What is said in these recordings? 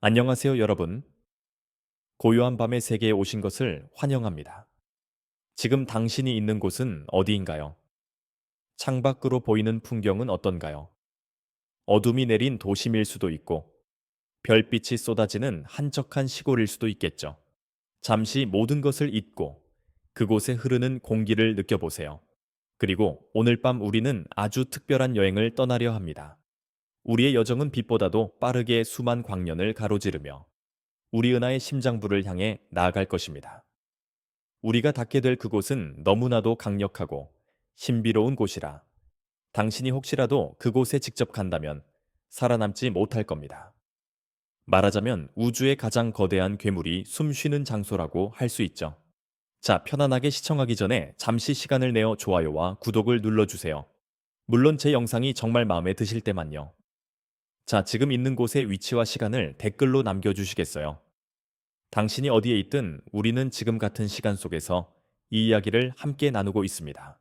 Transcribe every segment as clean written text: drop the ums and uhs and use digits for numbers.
안녕하세요, 여러분. 고요한 밤의 세계에 오신 것을 환영합니다. 지금 당신이 있는 곳은 어디인가요? 창밖으로 보이는 풍경은 어떤가요? 어둠이 내린 도심일 수도 있고, 별빛이 쏟아지는 한적한 시골일 수도 있겠죠. 잠시 모든 것을 잊고 그곳에 흐르는 공기를 느껴보세요. 그리고 오늘 밤 우리는 아주 특별한 여행을 떠나려 합니다. 우리의 여정은 빛보다도 빠르게 수만 광년을 가로지르며 우리 은하의 심장부를 향해 나아갈 것입니다. 우리가 닿게 될 그곳은 너무나도 강력하고 신비로운 곳이라 당신이 혹시라도 그곳에 직접 간다면 살아남지 못할 겁니다. 말하자면 우주의 가장 거대한 괴물이 숨쉬는 장소라고 할 수 있죠. 자, 편안하게 시청하기 전에 잠시 시간을 내어 좋아요와 구독을 눌러주세요. 물론 제 영상이 정말 마음에 드실 때만요. 자, 지금 있는 곳의 위치와 시간을 댓글로 남겨주시겠어요? 당신이 어디에 있든 우리는 지금 같은 시간 속에서 이 이야기를 함께 나누고 있습니다.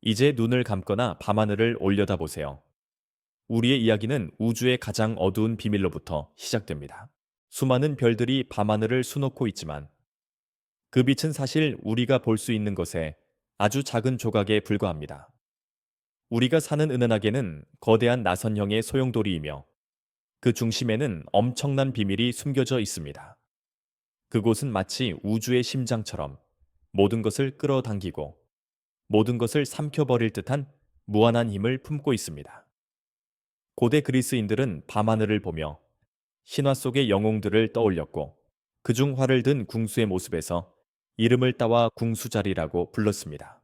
이제 눈을 감거나 밤하늘을 올려다보세요. 우리의 이야기는 우주의 가장 어두운 비밀로부터 시작됩니다. 수많은 별들이 밤하늘을 수놓고 있지만 그 빛은 사실 우리가 볼 수 있는 것에 아주 작은 조각에 불과합니다. 우리가 사는 은은하계는 거대한 나선형의 소용돌이이며 그 중심에는 엄청난 비밀이 숨겨져 있습니다. 그곳은 마치 우주의 심장처럼 모든 것을 끌어당기고 모든 것을 삼켜버릴 듯한 무한한 힘을 품고 있습니다. 고대 그리스인들은 밤하늘을 보며 신화 속의 영웅들을 떠올렸고 그중 활을 든 궁수의 모습에서 이름을 따와 궁수자리라고 불렀습니다.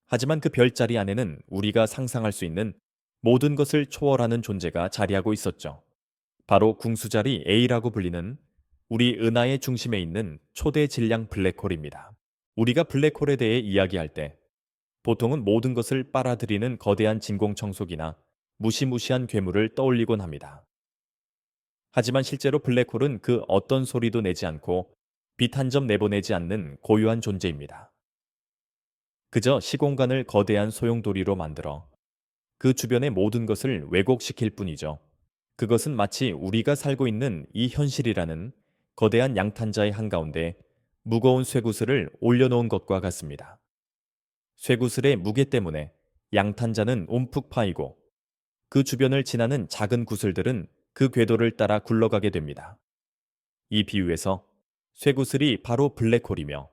하지만 그 별자리 안에는 우리가 상상할 수 있는 모든 것을 초월하는 존재가 자리하고 있었죠. 바로 궁수자리 A라고 불리는 우리 은하의 중심에 있는 초대 질량 블랙홀입니다. 우리가 블랙홀에 대해 이야기할 때 보통은 모든 것을 빨아들이는 거대한 진공청소기나 무시무시한 괴물을 떠올리곤 합니다. 하지만 실제로 블랙홀은 그 어떤 소리도 내지 않고 빛 한 점 내보내지 않는 고유한 존재입니다. 그저 시공간을 거대한 소용돌이로 만들어 그 주변의 모든 것을 왜곡시킬 뿐이죠. 그것은 마치 우리가 살고 있는 이 현실이라는 거대한 양탄자의 한가운데 무거운 쇠구슬을 올려놓은 것과 같습니다. 쇠구슬의 무게 때문에 양탄자는 움푹 파이고 그 주변을 지나는 작은 구슬들은 그 궤도를 따라 굴러가게 됩니다. 이 비유에서 쇠구슬이 바로 블랙홀이며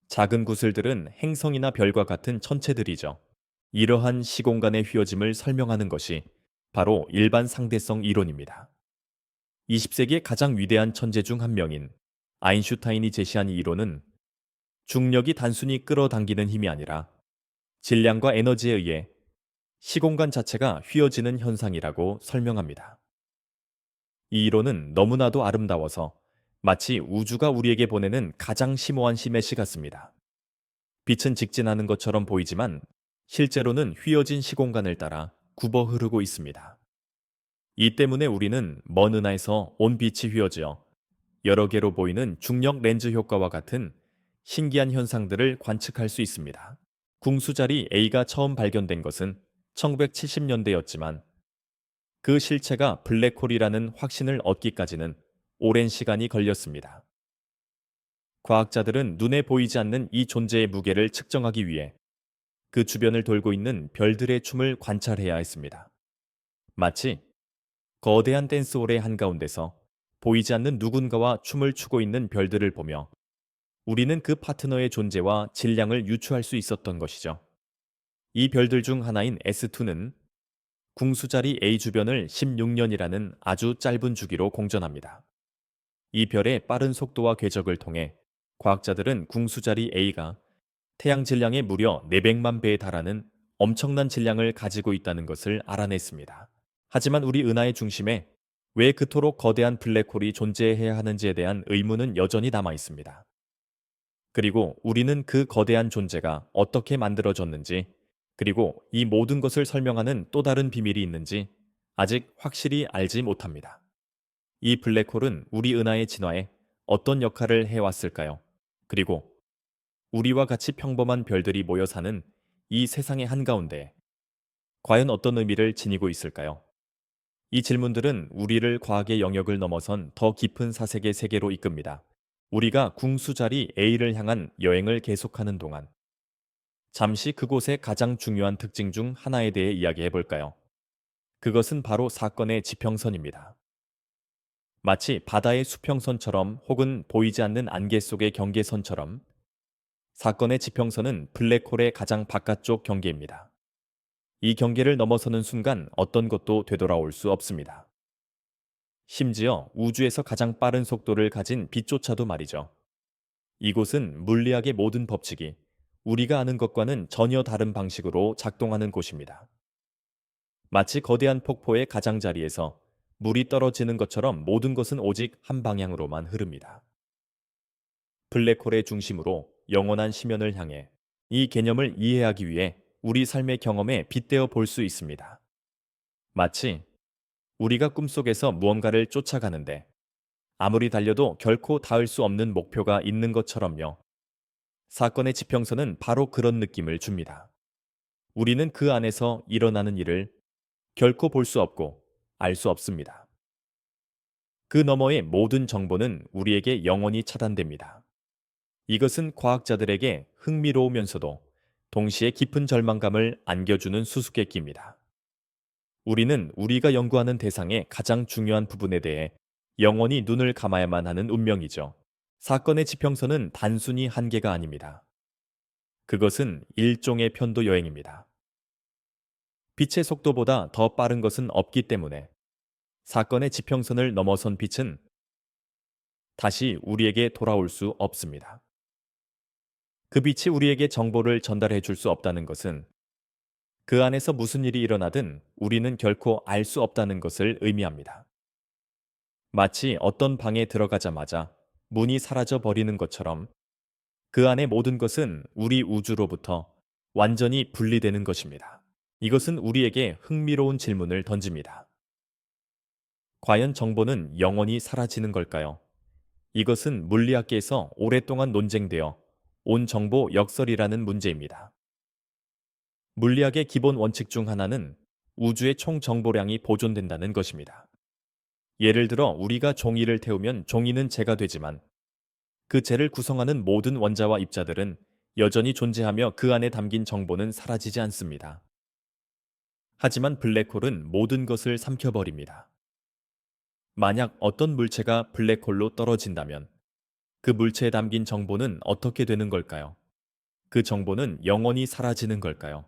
작은 구슬들은 행성이나 별과 같은 천체들이죠. 이러한 시공간의 휘어짐을 설명하는 것이 바로 일반 상대성 이론입니다. 20세기의 가장 위대한 천재 중 한 명인 아인슈타인이 제시한 이 이론은 중력이 단순히 끌어당기는 힘이 아니라 질량과 에너지에 의해 시공간 자체가 휘어지는 현상이라고 설명합니다. 이 이론은 너무나도 아름다워서 마치 우주가 우리에게 보내는 가장 심오한 메시 같습니다. 빛은 직진하는 것처럼 보이지만 실제로는 휘어진 시공간을 따라 굽어 흐르고 있습니다. 이 때문에 우리는 먼 은하에서 온 빛이 휘어져 여러 개로 보이는 중력 렌즈 효과와 같은 신기한 현상들을 관측할 수 있습니다. 궁수자리 A가 처음 발견된 것은 1970년대였지만 그 실체가 블랙홀이라는 확신을 얻기까지는 오랜 시간이 걸렸습니다. 과학자들은 눈에 보이지 않는 이 존재의 무게를 측정하기 위해 그 주변을 돌고 있는 별들의 춤을 관찰해야 했습니다. 마치 거대한 댄스홀의 한가운데서 보이지 않는 누군가와 춤을 추고 있는 별들을 보며 우리는 그 파트너의 존재와 질량을 유추할 수 있었던 것이죠. 이 별들 중 하나인 S2는 궁수자리 A 주변을 16년이라는 아주 짧은 주기로 공전합니다. 이 별의 빠른 속도와 궤적을 통해 과학자들은 궁수자리 A가 태양 질량의 무려 400만 배에 달하는 엄청난 질량을 가지고 있다는 것을 알아냈습니다. 하지만 우리 은하의 중심에 왜 그토록 거대한 블랙홀이 존재해야 하는지에 대한 의문은 여전히 남아 있습니다. 그리고 우리는 그 거대한 존재가 어떻게 만들어졌는지, 그리고 이 모든 것을 설명하는 또 다른 비밀이 있는지 아직 확실히 알지 못합니다. 이 블랙홀은 우리 은하의 진화에 어떤 역할을 해왔을까요? 그리고 우리와 같이 평범한 별들이 모여 사는 이 세상의 한가운데 과연 어떤 의미를 지니고 있을까요? 이 질문들은 우리를 과학의 영역을 넘어선 더 깊은 사색의 세계로 이끕니다. 우리가 궁수자리 A를 향한 여행을 계속하는 동안 잠시 그곳의 가장 중요한 특징 중 하나에 대해 이야기해 볼까요? 그것은 바로 사건의 지평선입니다. 마치 바다의 수평선처럼 혹은 보이지 않는 안개 속의 경계선처럼 사건의 지평선은 블랙홀의 가장 바깥쪽 경계입니다. 이 경계를 넘어서는 순간 어떤 것도 되돌아올 수 없습니다. 심지어 우주에서 가장 빠른 속도를 가진 빛조차도 말이죠. 이곳은 물리학의 모든 법칙이 우리가 아는 것과는 전혀 다른 방식으로 작동하는 곳입니다. 마치 거대한 폭포의 가장자리에서 물이 떨어지는 것처럼 모든 것은 오직 한 방향으로만 흐릅니다. 블랙홀의 중심으로 영원한 심연을 향해 이 개념을 이해하기 위해 우리 삶의 경험에 빗대어 볼 수 있습니다. 마치 우리가 꿈속에서 무언가를 쫓아가는데 아무리 달려도 결코 닿을 수 없는 목표가 있는 것처럼요. 사건의 지평선은 바로 그런 느낌을 줍니다. 우리는 그 안에서 일어나는 일을 결코 볼 수 없고 알 수 없습니다. 그 너머의 모든 정보는 우리에게 영원히 차단됩니다. 이것은 과학자들에게 흥미로우면서도 동시에 깊은 절망감을 안겨주는 수수께끼입니다. 우리는 우리가 연구하는 대상의 가장 중요한 부분에 대해 영원히 눈을 감아야만 하는 운명이죠. 사건의 지평선은 단순히 한계가 아닙니다. 그것은 일종의 편도 여행입니다. 빛의 속도보다 더 빠른 것은 없기 때문에 사건의 지평선을 넘어선 빛은 다시 우리에게 돌아올 수 없습니다. 그 빛이 우리에게 정보를 전달해 줄 수 없다는 것은 그 안에서 무슨 일이 일어나든 우리는 결코 알 수 없다는 것을 의미합니다. 마치 어떤 방에 들어가자마자 문이 사라져 버리는 것처럼 그 안의 모든 것은 우리 우주로부터 완전히 분리되는 것입니다. 이것은 우리에게 흥미로운 질문을 던집니다. 과연 정보는 영원히 사라지는 걸까요? 이것은 물리학계에서 오랫동안 논쟁되어 온 정보 역설이라는 문제입니다. 물리학의 기본 원칙 중 하나는 우주의 총 정보량이 보존된다는 것입니다. 예를 들어 우리가 종이를 태우면 종이는 재가 되지만 그 재를 구성하는 모든 원자와 입자들은 여전히 존재하며 그 안에 담긴 정보는 사라지지 않습니다. 하지만 블랙홀은 모든 것을 삼켜버립니다. 만약 어떤 물체가 블랙홀로 떨어진다면 그 물체에 담긴 정보는 어떻게 되는 걸까요? 그 정보는 영원히 사라지는 걸까요?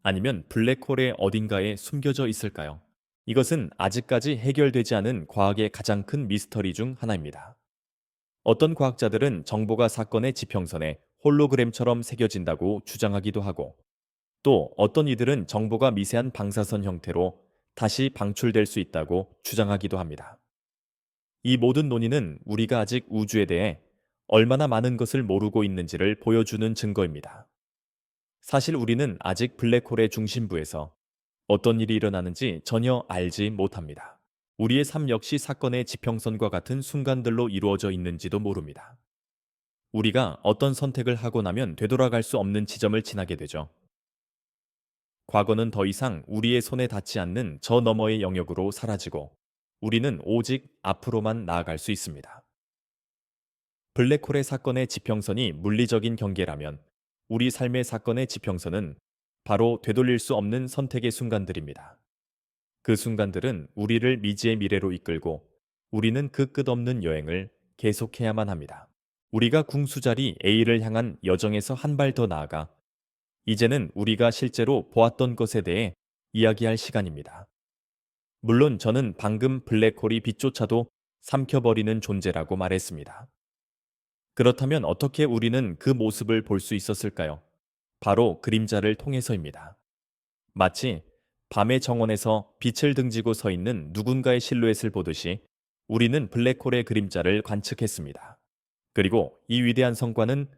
아니면 블랙홀의 어딘가에 숨겨져 있을까요? 이것은 아직까지 해결되지 않은 과학의 가장 큰 미스터리 중 하나입니다. 어떤 과학자들은 정보가 사건의 지평선에 홀로그램처럼 새겨진다고 주장하기도 하고, 또 어떤 이들은 정보가 미세한 방사선 형태로 다시 방출될 수 있다고 주장하기도 합니다. 이 모든 논의는 우리가 아직 우주에 대해 얼마나 많은 것을 모르고 있는지를 보여주는 증거입니다. 사실 우리는 아직 블랙홀의 중심부에서 어떤 일이 일어나는지 전혀 알지 못합니다. 우리의 삶 역시 사건의 지평선과 같은 순간들로 이루어져 있는지도 모릅니다. 우리가 어떤 선택을 하고 나면 되돌아갈 수 없는 지점을 지나게 되죠. 과거는 더 이상 우리의 손에 닿지 않는 저 너머의 영역으로 사라지고 우리는 오직 앞으로만 나아갈 수 있습니다. 블랙홀의 사건의 지평선이 물리적인 경계라면 우리 삶의 사건의 지평선은 바로 되돌릴 수 없는 선택의 순간들입니다. 그 순간들은 우리를 미지의 미래로 이끌고 우리는 그 끝없는 여행을 계속해야만 합니다. 우리가 궁수자리 A를 향한 여정에서 한 발 더 나아가 이제는 우리가 실제로 보았던 것에 대해 이야기할 시간입니다. 물론 저는 방금 블랙홀이 빛조차도 삼켜버리는 존재라고 말했습니다. 그렇다면 어떻게 우리는 그 모습을 볼 수 있었을까요? 바로 그림자를 통해서입니다. 마치 밤의 정원에서 빛을 등지고 서 있는 누군가의 실루엣을 보듯이 우리는 블랙홀의 그림자를 관측했습니다. 그리고 이 위대한 성과는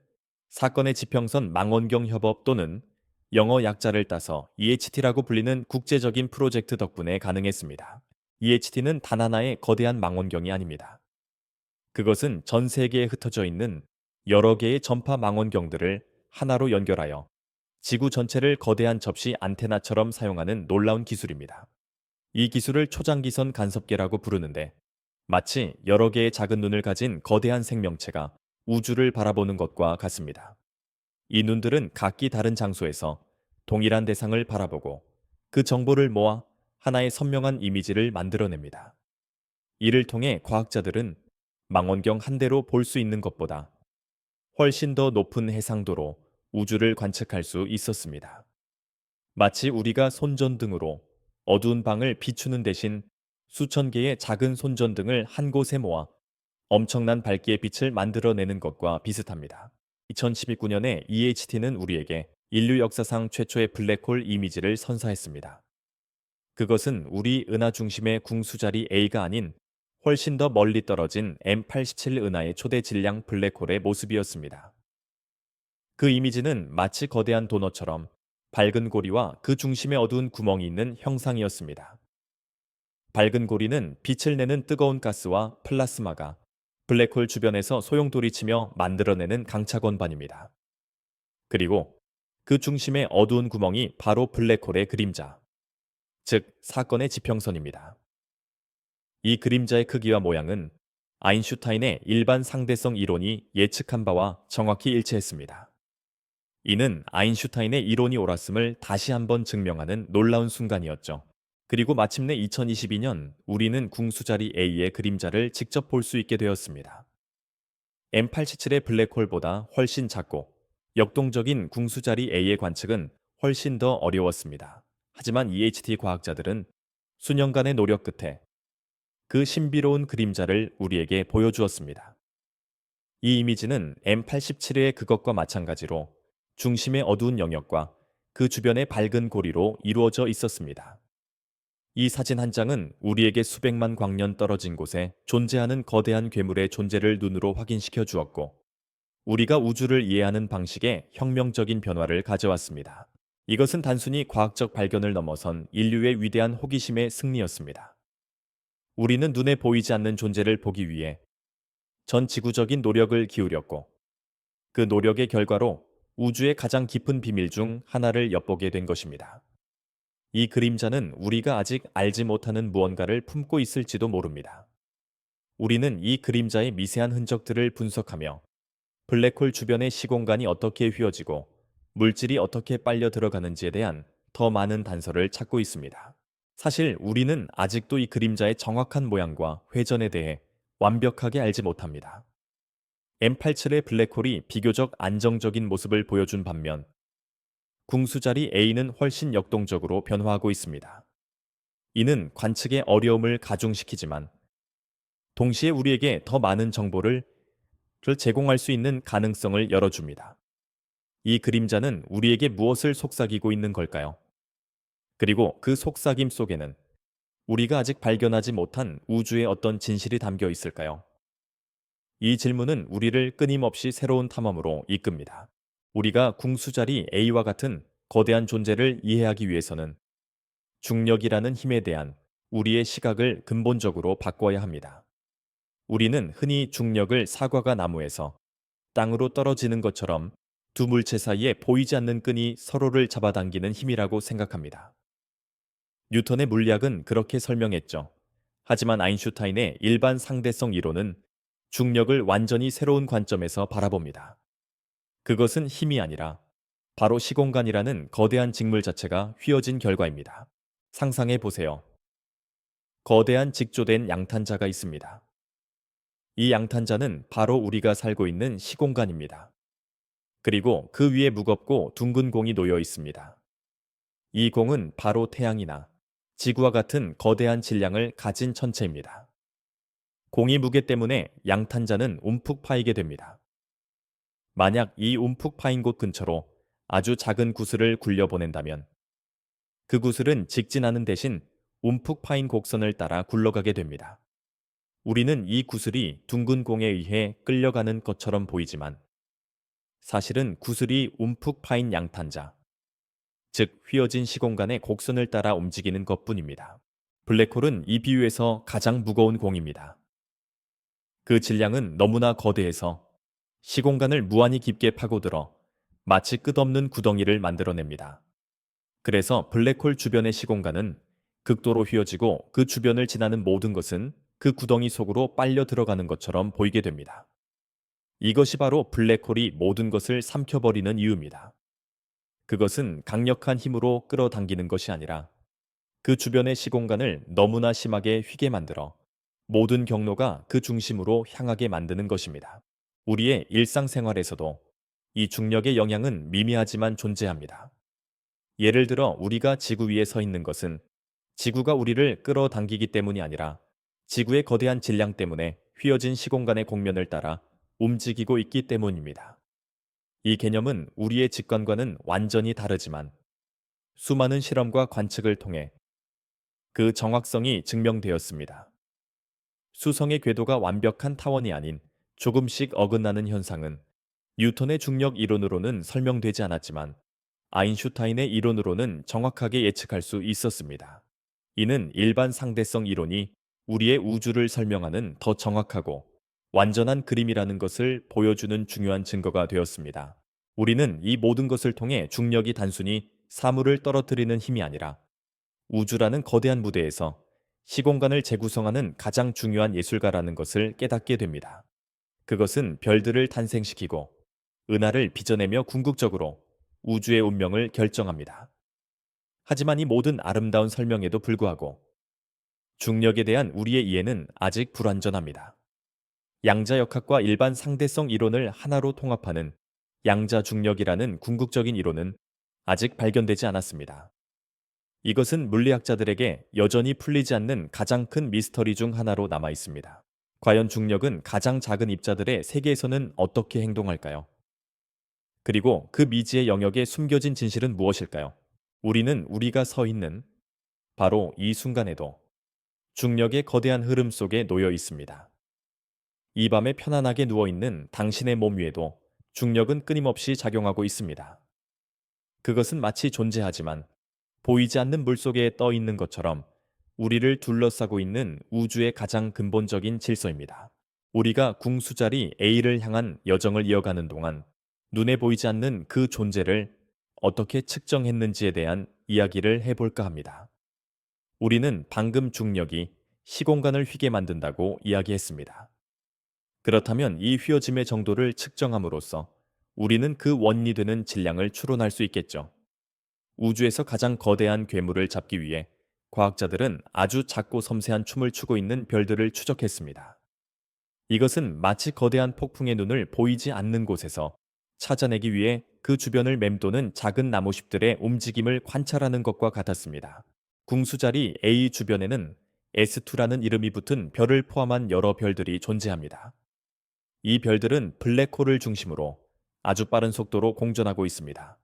사건의 지평선 망원경 협업 또는 영어 약자를 따서 EHT라고 불리는 국제적인 프로젝트 덕분에 가능했습니다. EHT는 단 하나의 거대한 망원경이 아닙니다. 그것은 전 세계에 흩어져 있는 여러 개의 전파 망원경들을 하나로 연결하여 지구 전체를 거대한 접시 안테나처럼 사용하는 놀라운 기술입니다. 이 기술을 초장기선 간섭계라고 부르는데 마치 여러 개의 작은 눈을 가진 거대한 생명체가 우주를 바라보는 것과 같습니다. 이 눈들은 각기 다른 장소에서 동일한 대상을 바라보고 그 정보를 모아 하나의 선명한 이미지를 만들어냅니다. 이를 통해 과학자들은 망원경 한 대로 볼 수 있는 것보다 훨씬 더 높은 해상도로 우주를 관측할 수 있었습니다. 마치 우리가 손전등으로 어두운 방을 비추는 대신 수천 개의 작은 손전등을 한 곳에 모아 엄청난 밝기의 빛을 만들어내는 것과 비슷합니다. 2019년에 EHT는 우리에게 인류 역사상 최초의 블랙홀 이미지를 선사했습니다. 그것은 우리 은하 중심의 궁수자리 A가 아닌 훨씬 더 멀리 떨어진 M87 은하의 초대 질량 블랙홀의 모습이었습니다. 그 이미지는 마치 거대한 도넛처럼 밝은 고리와 그 중심에 어두운 구멍이 있는 형상이었습니다. 밝은 고리는 빛을 내는 뜨거운 가스와 플라스마가 블랙홀 주변에서 소용돌이치며 만들어내는 강착원반입니다. 그리고 그 중심의 어두운 구멍이 바로 블랙홀의 그림자, 즉 사건의 지평선입니다. 이 그림자의 크기와 모양은 아인슈타인의 일반 상대성 이론이 예측한 바와 정확히 일치했습니다. 이는 아인슈타인의 이론이 옳았음을 다시 한번 증명하는 놀라운 순간이었죠. 그리고 마침내 2022년 우리는 궁수자리 A의 그림자를 직접 볼 수 있게 되었습니다. M87의 블랙홀보다 훨씬 작고 역동적인 궁수자리 A의 관측은 훨씬 더 어려웠습니다. 하지만 EHT 과학자들은 수년간의 노력 끝에 그 신비로운 그림자를 우리에게 보여주었습니다. 이 이미지는 M87의 그것과 마찬가지로 중심의 어두운 영역과 그 주변의 밝은 고리로 이루어져 있었습니다. 이 사진 한 장은 우리에게 수백만 광년 떨어진 곳에 존재하는 거대한 괴물의 존재를 눈으로 확인시켜 주었고, 우리가 우주를 이해하는 방식에 혁명적인 변화를 가져왔습니다. 이것은 단순히 과학적 발견을 넘어선 인류의 위대한 호기심의 승리였습니다. 우리는 눈에 보이지 않는 존재를 보기 위해 전 지구적인 노력을 기울였고, 그 노력의 결과로 우주의 가장 깊은 비밀 중 하나를 엿보게 된 것입니다. 이 그림자는 우리가 아직 알지 못하는 무언가를 품고 있을지도 모릅니다. 우리는 이 그림자의 미세한 흔적들을 분석하며 블랙홀 주변의 시공간이 어떻게 휘어지고 물질이 어떻게 빨려 들어가는지에 대한 더 많은 단서를 찾고 있습니다. 사실 우리는 아직도 이 그림자의 정확한 모양과 회전에 대해 완벽하게 알지 못합니다. M87의 블랙홀이 비교적 안정적인 모습을 보여준 반면 궁수자리 A는 훨씬 역동적으로 변화하고 있습니다. 이는 관측의 어려움을 가중시키지만 동시에 우리에게 더 많은 정보를 제공할 수 있는 가능성을 열어줍니다. 이 그림자는 우리에게 무엇을 속삭이고 있는 걸까요? 그리고 그 속삭임 속에는 우리가 아직 발견하지 못한 우주의 어떤 진실이 담겨 있을까요? 이 질문은 우리를 끊임없이 새로운 탐험으로 이끕니다. 우리가 궁수자리 A와 같은 거대한 존재를 이해하기 위해서는 중력이라는 힘에 대한 우리의 시각을 근본적으로 바꿔야 합니다. 우리는 흔히 중력을 사과가 나무에서 땅으로 떨어지는 것처럼 두 물체 사이에 보이지 않는 끈이 서로를 잡아당기는 힘이라고 생각합니다. 뉴턴의 물리학은 그렇게 설명했죠. 하지만 아인슈타인의 일반 상대성 이론은 중력을 완전히 새로운 관점에서 바라봅니다. 그것은 힘이 아니라 바로 시공간이라는 거대한 직물 자체가 휘어진 결과입니다. 상상해 보세요. 거대한 직조된 양탄자가 있습니다. 이 양탄자는 바로 우리가 살고 있는 시공간입니다. 그리고 그 위에 무겁고 둥근 공이 놓여 있습니다. 이 공은 바로 태양이나 지구와 같은 거대한 질량을 가진 천체입니다. 공이 무게 때문에 양탄자는 움푹 파이게 됩니다. 만약 이 움푹 파인 곳 근처로 아주 작은 구슬을 굴려보낸다면 그 구슬은 직진하는 대신 움푹 파인 곡선을 따라 굴러가게 됩니다. 우리는 이 구슬이 둥근 공에 의해 끌려가는 것처럼 보이지만 사실은 구슬이 움푹 파인 양탄자, 즉 휘어진 시공간의 곡선을 따라 움직이는 것뿐입니다. 블랙홀은 이 비유에서 가장 무거운 공입니다. 그 질량은 너무나 거대해서 시공간을 무한히 깊게 파고들어 마치 끝없는 구덩이를 만들어냅니다. 그래서 블랙홀 주변의 시공간은 극도로 휘어지고 그 주변을 지나는 모든 것은 그 구덩이 속으로 빨려 들어가는 것처럼 보이게 됩니다. 이것이 바로 블랙홀이 모든 것을 삼켜버리는 이유입니다. 그것은 강력한 힘으로 끌어당기는 것이 아니라 그 주변의 시공간을 너무나 심하게 휘게 만들어 모든 경로가 그 중심으로 향하게 만드는 것입니다. 우리의 일상생활에서도 이 중력의 영향은 미미하지만 존재합니다. 예를 들어 우리가 지구 위에 서 있는 것은 지구가 우리를 끌어당기기 때문이 아니라 지구의 거대한 질량 때문에 휘어진 시공간의 곡면을 따라 움직이고 있기 때문입니다. 이 개념은 우리의 직관과는 완전히 다르지만 수많은 실험과 관측을 통해 그 정확성이 증명되었습니다. 수성의 궤도가 완벽한 타원이 아닌 조금씩 어긋나는 현상은 뉴턴의 중력 이론으로는 설명되지 않았지만 아인슈타인의 이론으로는 정확하게 예측할 수 있었습니다. 이는 일반 상대성 이론이 우리의 우주를 설명하는 더 정확하고 완전한 그림이라는 것을 보여주는 중요한 증거가 되었습니다. 우리는 이 모든 것을 통해 중력이 단순히 사물을 떨어뜨리는 힘이 아니라 우주라는 거대한 무대에서 시공간을 재구성하는 가장 중요한 예술가라는 것을 깨닫게 됩니다. 그것은 별들을 탄생시키고 은하를 빚어내며 궁극적으로 우주의 운명을 결정합니다. 하지만 이 모든 아름다운 설명에도 불구하고 중력에 대한 우리의 이해는 아직 불완전합니다. 양자역학과 일반 상대성 이론을 하나로 통합하는 양자중력이라는 궁극적인 이론은 아직 발견되지 않았습니다. 이것은 물리학자들에게 여전히 풀리지 않는 가장 큰 미스터리 중 하나로 남아 있습니다. 과연 중력은 가장 작은 입자들의 세계에서는 어떻게 행동할까요? 그리고 그 미지의 영역에 숨겨진 진실은 무엇일까요? 우리는 우리가 서 있는 바로 이 순간에도 중력의 거대한 흐름 속에 놓여 있습니다. 이 밤에 편안하게 누워 있는 당신의 몸 위에도 중력은 끊임없이 작용하고 있습니다. 그것은 마치 존재하지만 보이지 않는 물속에 떠 있는 것처럼 우리를 둘러싸고 있는 우주의 가장 근본적인 질서입니다. 우리가 궁수자리 A를 향한 여정을 이어가는 동안 눈에 보이지 않는 그 존재를 어떻게 측정했는지에 대한 이야기를 해볼까 합니다. 우리는 방금 중력이 시공간을 휘게 만든다고 이야기했습니다. 그렇다면 이 휘어짐의 정도를 측정함으로써 우리는 그 원인이 되는 질량을 추론할 수 있겠죠. 우주에서 가장 거대한 괴물을 잡기 위해 과학자들은 아주 작고 섬세한 춤을 추고 있는 별들을 추적했습니다. 이것은 마치 거대한 폭풍의 눈을 보이지 않는 곳에서 찾아내기 위해 그 주변을 맴도는 작은 나무잎들의 움직임을 관찰하는 것과 같았습니다. 궁수자리 A 주변에는 S2라는 이름이 붙은 별을 포함한 여러 별들이 존재합니다. 이 별들은 블랙홀을 중심으로 아주 빠른 속도로 공전하고 있습니다.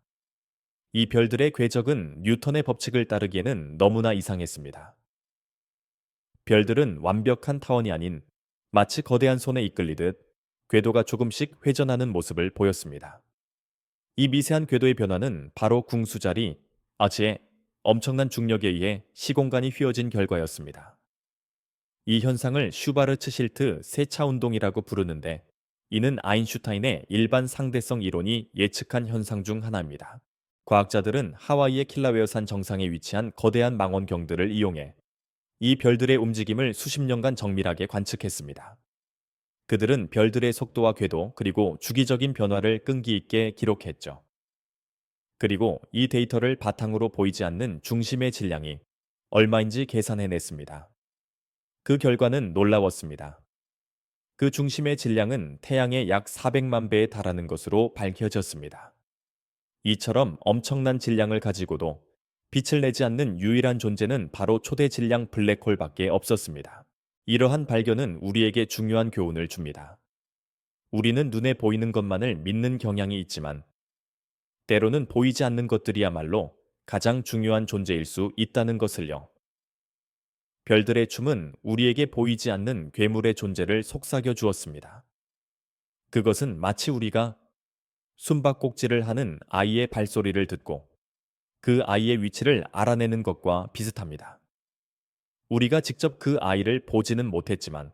이 별들의 궤적은 뉴턴의 법칙을 따르기에는 너무나 이상했습니다. 별들은 완벽한 타원이 아닌 마치 거대한 손에 이끌리듯 궤도가 조금씩 회전하는 모습을 보였습니다. 이 미세한 궤도의 변화는 바로 궁수자리 아치의 엄청난 중력에 의해 시공간이 휘어진 결과였습니다. 이 현상을 슈바르츠실트 세차 운동이라고 부르는데 이는 아인슈타인의 일반 상대성 이론이 예측한 현상 중 하나입니다. 과학자들은 하와이의 킬라웨어산 정상에 위치한 거대한 망원경들을 이용해 이 별들의 움직임을 수십 년간 정밀하게 관측했습니다. 그들은 별들의 속도와 궤도 그리고 주기적인 변화를 끈기 있게 기록했죠. 그리고 이 데이터를 바탕으로 보이지 않는 중심의 질량이 얼마인지 계산해냈습니다. 그 결과는 놀라웠습니다. 그 중심의 질량은 태양의 약 400만 배에 달하는 것으로 밝혀졌습니다. 이처럼 엄청난 질량을 가지고도 빛을 내지 않는 유일한 존재는 바로 초대 질량 블랙홀밖에 없었습니다. 이러한 발견은 우리에게 중요한 교훈을 줍니다. 우리는 눈에 보이는 것만을 믿는 경향이 있지만 때로는 보이지 않는 것들이야말로 가장 중요한 존재일 수 있다는 것을요. 별들의 춤은 우리에게 보이지 않는 괴물의 존재를 속삭여 주었습니다. 그것은 마치 우리가 숨바꼭질을 하는 아이의 발소리를 듣고 그 아이의 위치를 알아내는 것과 비슷합니다. 우리가 직접 그 아이를 보지는 못했지만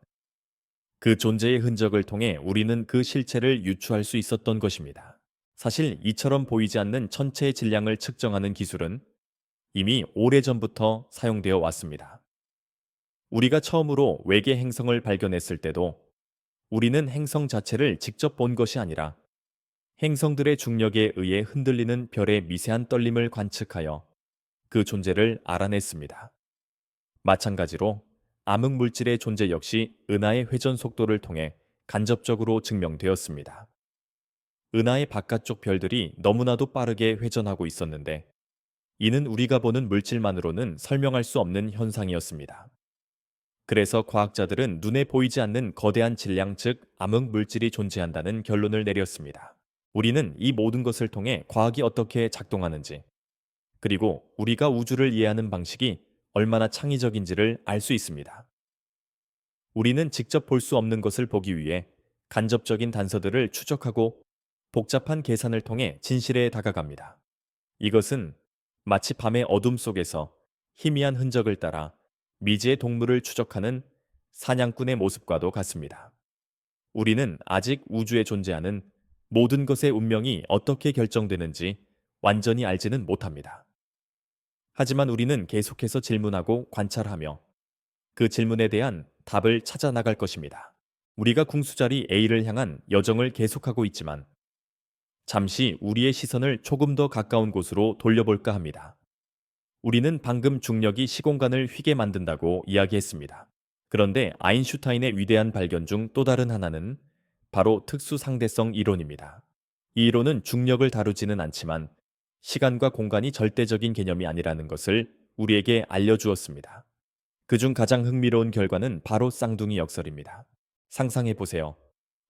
그 존재의 흔적을 통해 우리는 그 실체를 유추할 수 있었던 것입니다. 사실 이처럼 보이지 않는 천체의 질량을 측정하는 기술은 이미 오래전부터 사용되어 왔습니다. 우리가 처음으로 외계 행성을 발견했을 때도 우리는 행성 자체를 직접 본 것이 아니라 행성들의 중력에 의해 흔들리는 별의 미세한 떨림을 관측하여 그 존재를 알아냈습니다. 마찬가지로 암흑 물질의 존재 역시 은하의 회전 속도를 통해 간접적으로 증명되었습니다. 은하의 바깥쪽 별들이 너무나도 빠르게 회전하고 있었는데 이는 우리가 보는 물질만으로는 설명할 수 없는 현상이었습니다. 그래서 과학자들은 눈에 보이지 않는 거대한 질량 즉 암흑 물질이 존재한다는 결론을 내렸습니다. 우리는 이 모든 것을 통해 과학이 어떻게 작동하는지 그리고 우리가 우주를 이해하는 방식이 얼마나 창의적인지를 알 수 있습니다. 우리는 직접 볼 수 없는 것을 보기 위해 간접적인 단서들을 추적하고 복잡한 계산을 통해 진실에 다가갑니다. 이것은 마치 밤의 어둠 속에서 희미한 흔적을 따라 미지의 동물을 추적하는 사냥꾼의 모습과도 같습니다. 우리는 아직 우주에 존재하는 모든 것의 운명이 어떻게 결정되는지 완전히 알지는 못합니다. 하지만 우리는 계속해서 질문하고 관찰하며 그 질문에 대한 답을 찾아 나갈 것입니다. 우리가 궁수자리 A를 향한 여정을 계속하고 있지만 잠시 우리의 시선을 조금 더 가까운 곳으로 돌려볼까 합니다. 우리는 방금 중력이 시공간을 휘게 만든다고 이야기했습니다. 그런데 아인슈타인의 위대한 발견 중 또 다른 하나는 바로 특수상대성 이론입니다. 이 이론은 중력을 다루지는 않지만 시간과 공간이 절대적인 개념이 아니라는 것을 우리에게 알려주었습니다. 그중 가장 흥미로운 결과는 바로 쌍둥이 역설입니다. 상상해 보세요.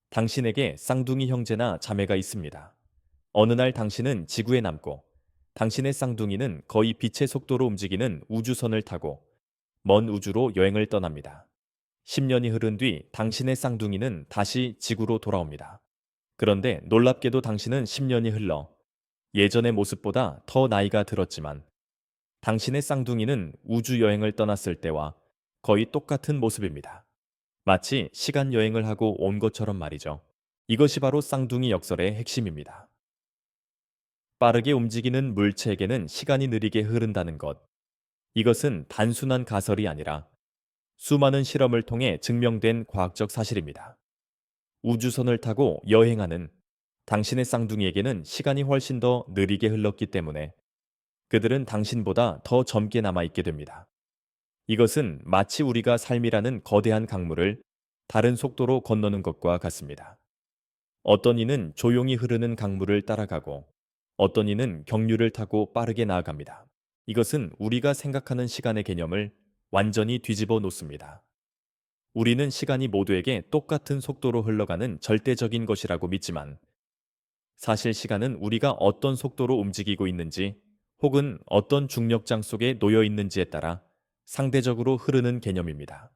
당신에게 쌍둥이 형제나 자매가 있습니다. 어느 날 당신은 지구에 남고 당신의 쌍둥이는 거의 빛의 속도로 움직이는 우주선을 타고 먼 우주로 여행을 떠납니다. 10년이 흐른 뒤 당신의 쌍둥이는 다시 지구로 돌아옵니다. 그런데 놀랍게도 당신은 10년이 흘러 예전의 모습보다 더 나이가 들었지만 당신의 쌍둥이는 우주 여행을 떠났을 때와 거의 똑같은 모습입니다. 마치 시간 여행을 하고 온 것처럼 말이죠. 이것이 바로 쌍둥이 역설의 핵심입니다. 빠르게 움직이는 물체에게는 시간이 느리게 흐른다는 것. 이것은 단순한 가설이 아니라 수많은 실험을 통해 증명된 과학적 사실입니다. 우주선을 타고 여행하는 당신의 쌍둥이에게는 시간이 훨씬 더 느리게 흘렀기 때문에 그들은 당신보다 더 젊게 남아있게 됩니다. 이것은 마치 우리가 삶이라는 거대한 강물을 다른 속도로 건너는 것과 같습니다. 어떤 이는 조용히 흐르는 강물을 따라가고 어떤 이는 경류를 타고 빠르게 나아갑니다. 이것은 우리가 생각하는 시간의 개념을 완전히 뒤집어 놓습니다. 우리는 시간이 모두에게 똑같은 속도로 흘러가는 절대적인 것이라고 믿지만 사실 시간은 우리가 어떤 속도로 움직이고 있는지 혹은 어떤 중력장 속에 놓여 있는지에 따라 상대적으로 흐르는 개념입니다.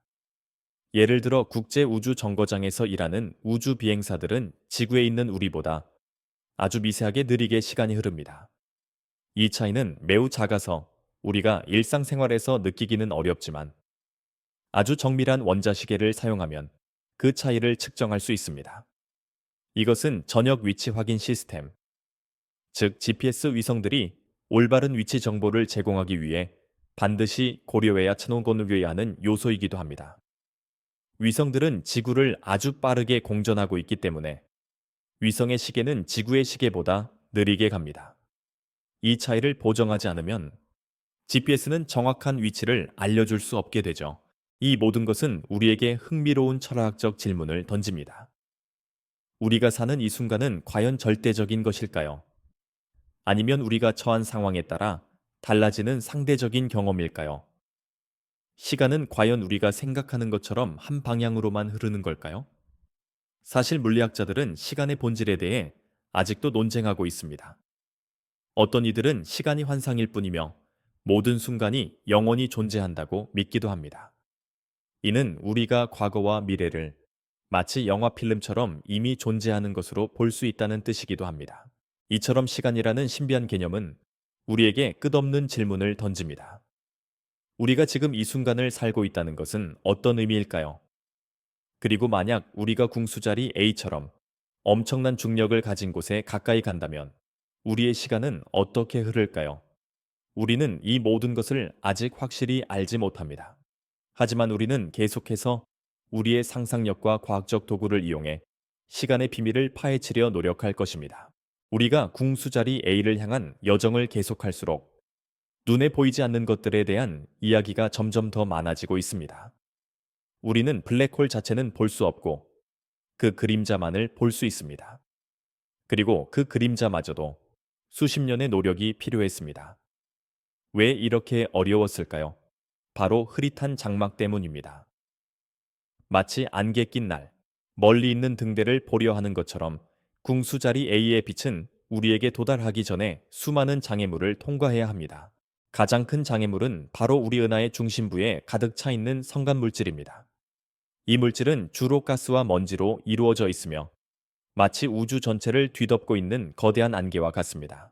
예를 들어 국제우주정거장에서 일하는 우주 비행사들은 지구에 있는 우리보다 아주 미세하게 느리게 시간이 흐릅니다. 이 차이는 매우 작아서 우리가 일상생활에서 느끼기는 어렵지만 아주 정밀한 원자시계를 사용하면 그 차이를 측정할 수 있습니다. 이것은 전역 위치 확인 시스템, 즉 GPS 위성들이 올바른 위치 정보를 제공하기 위해 반드시 고려해야 천원권을 하는 요소이기도 합니다. 위성들은 지구를 아주 빠르게 공전하고 있기 때문에 위성의 시계는 지구의 시계보다 느리게 갑니다. 이 차이를 보정하지 않으면 GPS는 정확한 위치를 알려줄 수 없게 되죠. 이 모든 것은 우리에게 흥미로운 철학적 질문을 던집니다. 우리가 사는 이 순간은 과연 절대적인 것일까요? 아니면 우리가 처한 상황에 따라 달라지는 상대적인 경험일까요? 시간은 과연 우리가 생각하는 것처럼 한 방향으로만 흐르는 걸까요? 사실 물리학자들은 시간의 본질에 대해 아직도 논쟁하고 있습니다. 어떤 이들은 시간이 환상일 뿐이며 모든 순간이 영원히 존재한다고 믿기도 합니다. 이는 우리가 과거와 미래를 마치 영화 필름처럼 이미 존재하는 것으로 볼 수 있다는 뜻이기도 합니다. 이처럼 시간이라는 신비한 개념은 우리에게 끝없는 질문을 던집니다. 우리가 지금 이 순간을 살고 있다는 것은 어떤 의미일까요? 그리고 만약 우리가 궁수자리 A처럼 엄청난 중력을 가진 곳에 가까이 간다면 우리의 시간은 어떻게 흐를까요? 우리는 이 모든 것을 아직 확실히 알지 못합니다. 하지만 우리는 계속해서 우리의 상상력과 과학적 도구를 이용해 시간의 비밀을 파헤치려 노력할 것입니다. 우리가 궁수자리 A를 향한 여정을 계속할수록 눈에 보이지 않는 것들에 대한 이야기가 점점 더 많아지고 있습니다. 우리는 블랙홀 자체는 볼 수 없고 그 그림자만을 볼 수 있습니다. 그리고 그 그림자마저도 수십 년의 노력이 필요했습니다. 왜 이렇게 어려웠을까요? 바로 흐릿한 장막 때문입니다. 마치 안개 낀 날, 멀리 있는 등대를 보려 하는 것처럼 궁수자리 A의 빛은 우리에게 도달하기 전에 수많은 장애물을 통과해야 합니다. 가장 큰 장애물은 바로 우리 은하의 중심부에 가득 차 있는 성간 물질입니다. 이 물질은 주로 가스와 먼지로 이루어져 있으며 마치 우주 전체를 뒤덮고 있는 거대한 안개와 같습니다.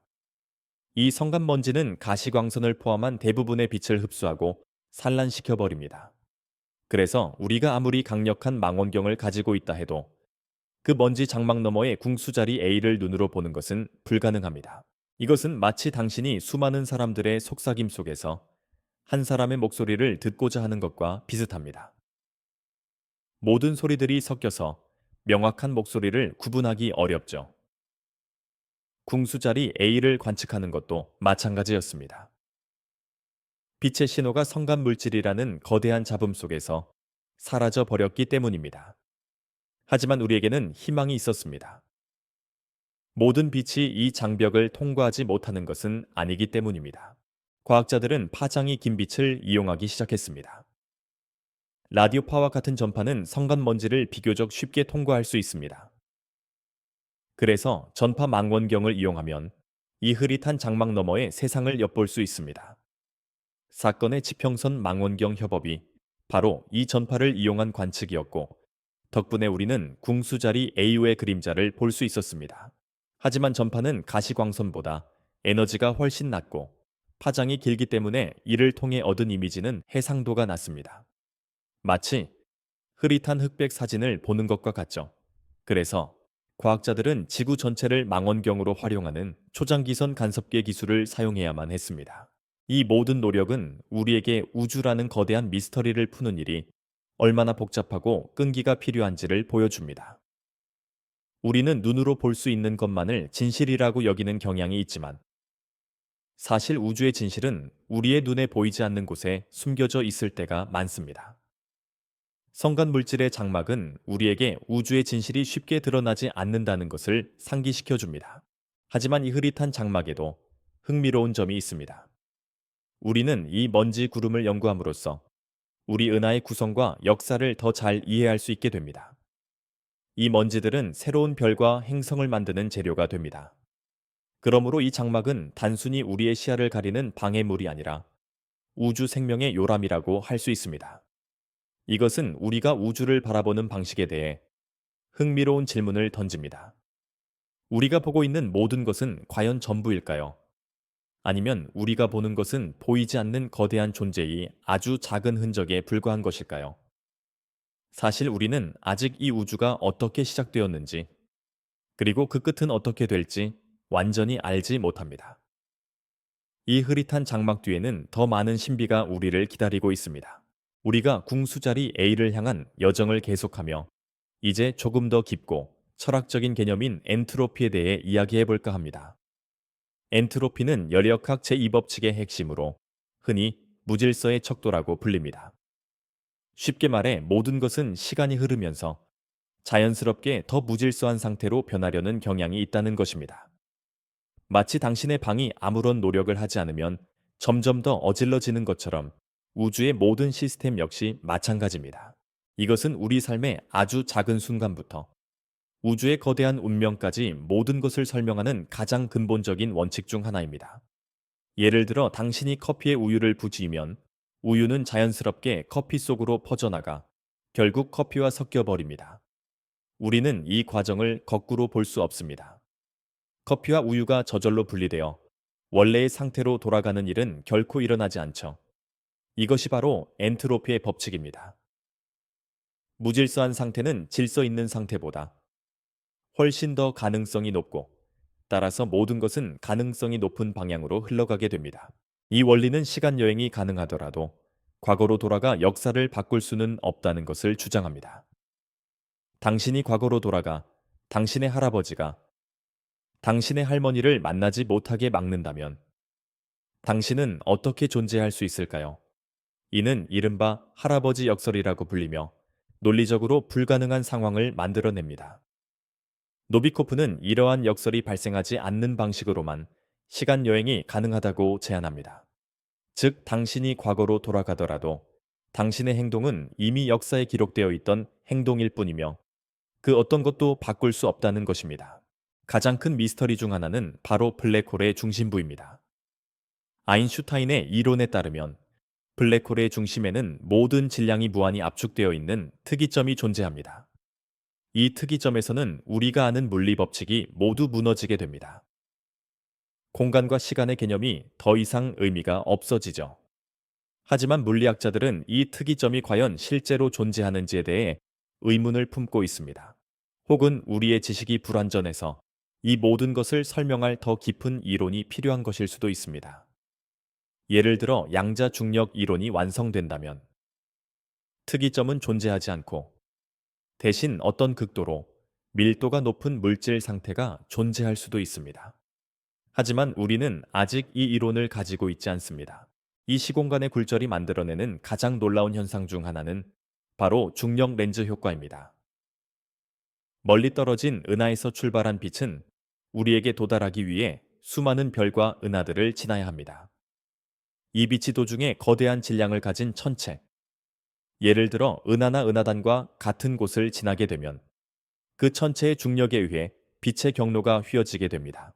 이 성간 먼지는 가시광선을 포함한 대부분의 빛을 흡수하고 산란시켜 버립니다. 그래서 우리가 아무리 강력한 망원경을 가지고 있다 해도 그 먼지 장막 너머의 궁수자리 A를 눈으로 보는 것은 불가능합니다. 이것은 마치 당신이 수많은 사람들의 속삭임 속에서 한 사람의 목소리를 듣고자 하는 것과 비슷합니다. 모든 소리들이 섞여서 명확한 목소리를 구분하기 어렵죠. 궁수자리 A를 관측하는 것도 마찬가지였습니다. 빛의 신호가 성간 물질이라는 거대한 잡음 속에서 사라져 버렸기 때문입니다. 하지만 우리에게는 희망이 있었습니다. 모든 빛이 이 장벽을 통과하지 못하는 것은 아니기 때문입니다. 과학자들은 파장이 긴 빛을 이용하기 시작했습니다. 라디오파와 같은 전파는 성간 먼지를 비교적 쉽게 통과할 수 있습니다. 그래서 전파 망원경을 이용하면 이 흐릿한 장막 너머의 세상을 엿볼 수 있습니다. 사건의 지평선 망원경 협업이 바로 이 전파를 이용한 관측이었고, 덕분에 우리는 궁수자리 AU의 그림자를 볼 수 있었습니다. 하지만 전파는 가시광선보다 에너지가 훨씬 낮고 파장이 길기 때문에 이를 통해 얻은 이미지는 해상도가 낮습니다. 마치 흐릿한 흑백 사진을 보는 것과 같죠. 그래서 과학자들은 지구 전체를 망원경으로 활용하는 초장기선 간섭계 기술을 사용해야만 했습니다. 이 모든 노력은 우리에게 우주라는 거대한 미스터리를 푸는 일이 얼마나 복잡하고 끈기가 필요한지를 보여줍니다. 우리는 눈으로 볼 수 있는 것만을 진실이라고 여기는 경향이 있지만, 사실 우주의 진실은 우리의 눈에 보이지 않는 곳에 숨겨져 있을 때가 많습니다. 성간 물질의 장막은 우리에게 우주의 진실이 쉽게 드러나지 않는다는 것을 상기시켜 줍니다. 하지만 이 흐릿한 장막에도 흥미로운 점이 있습니다. 우리는 이 먼지 구름을 연구함으로써 우리 은하의 구성과 역사를 더 잘 이해할 수 있게 됩니다. 이 먼지들은 새로운 별과 행성을 만드는 재료가 됩니다. 그러므로 이 장막은 단순히 우리의 시야를 가리는 방해물이 아니라 우주 생명의 요람이라고 할 수 있습니다. 이것은 우리가 우주를 바라보는 방식에 대해 흥미로운 질문을 던집니다. 우리가 보고 있는 모든 것은 과연 전부일까요? 아니면 우리가 보는 것은 보이지 않는 거대한 존재의 아주 작은 흔적에 불과한 것일까요? 사실 우리는 아직 이 우주가 어떻게 시작되었는지, 그리고 그 끝은 어떻게 될지 완전히 알지 못합니다. 이 흐릿한 장막 뒤에는 더 많은 신비가 우리를 기다리고 있습니다. 우리가 궁수자리 A를 향한 여정을 계속하며 이제 조금 더 깊고 철학적인 개념인 엔트로피에 대해 이야기해 볼까 합니다. 엔트로피는 열역학 제2법칙의 핵심으로 흔히 무질서의 척도라고 불립니다. 쉽게 말해 모든 것은 시간이 흐르면서 자연스럽게 더 무질서한 상태로 변하려는 경향이 있다는 것입니다. 마치 당신의 방이 아무런 노력을 하지 않으면 점점 더 어질러지는 것처럼 우주의 모든 시스템 역시 마찬가지입니다. 이것은 우리 삶의 아주 작은 순간부터 우주의 거대한 운명까지 모든 것을 설명하는 가장 근본적인 원칙 중 하나입니다. 예를 들어 당신이 커피에 우유를 부으면 우유는 자연스럽게 커피 속으로 퍼져나가 결국 커피와 섞여 버립니다. 우리는 이 과정을 거꾸로 볼 수 없습니다. 커피와 우유가 저절로 분리되어 원래의 상태로 돌아가는 일은 결코 일어나지 않죠. 이것이 바로 엔트로피의 법칙입니다. 무질서한 상태는 질서 있는 상태보다 훨씬 더 가능성이 높고, 따라서 모든 것은 가능성이 높은 방향으로 흘러가게 됩니다. 이 원리는 시간 여행이 가능하더라도 과거로 돌아가 역사를 바꿀 수는 없다는 것을 주장합니다. 당신이 과거로 돌아가 당신의 할아버지가 당신의 할머니를 만나지 못하게 막는다면 당신은 어떻게 존재할 수 있을까요? 이는 이른바 할아버지 역설이라고 불리며 논리적으로 불가능한 상황을 만들어냅니다. 노비코프는 이러한 역설이 발생하지 않는 방식으로만 시간 여행이 가능하다고 제안합니다. 즉, 당신이 과거로 돌아가더라도 당신의 행동은 이미 역사에 기록되어 있던 행동일 뿐이며 그 어떤 것도 바꿀 수 없다는 것입니다. 가장 큰 미스터리 중 하나는 바로 블랙홀의 중심부입니다. 아인슈타인의 이론에 따르면 블랙홀의 중심에는 모든 질량이 무한히 압축되어 있는 특이점이 존재합니다. 이 특이점에서는 우리가 아는 물리 법칙이 모두 무너지게 됩니다. 공간과 시간의 개념이 더 이상 의미가 없어지죠. 하지만 물리학자들은 이 특이점이 과연 실제로 존재하는지에 대해 의문을 품고 있습니다. 혹은 우리의 지식이 불완전해서 이 모든 것을 설명할 더 깊은 이론이 필요한 것일 수도 있습니다. 예를 들어 양자 중력 이론이 완성된다면 특이점은 존재하지 않고 대신 어떤 극도로 밀도가 높은 물질 상태가 존재할 수도 있습니다. 하지만 우리는 아직 이 이론을 가지고 있지 않습니다. 이 시공간의 굴절이 만들어내는 가장 놀라운 현상 중 하나는 바로 중력 렌즈 효과입니다. 멀리 떨어진 은하에서 출발한 빛은 우리에게 도달하기 위해 수많은 별과 은하들을 지나야 합니다. 이 빛이 도중에 거대한 질량을 가진 천체, 예를 들어 은하나 은하단과 같은 곳을 지나게 되면 그 천체의 중력에 의해 빛의 경로가 휘어지게 됩니다.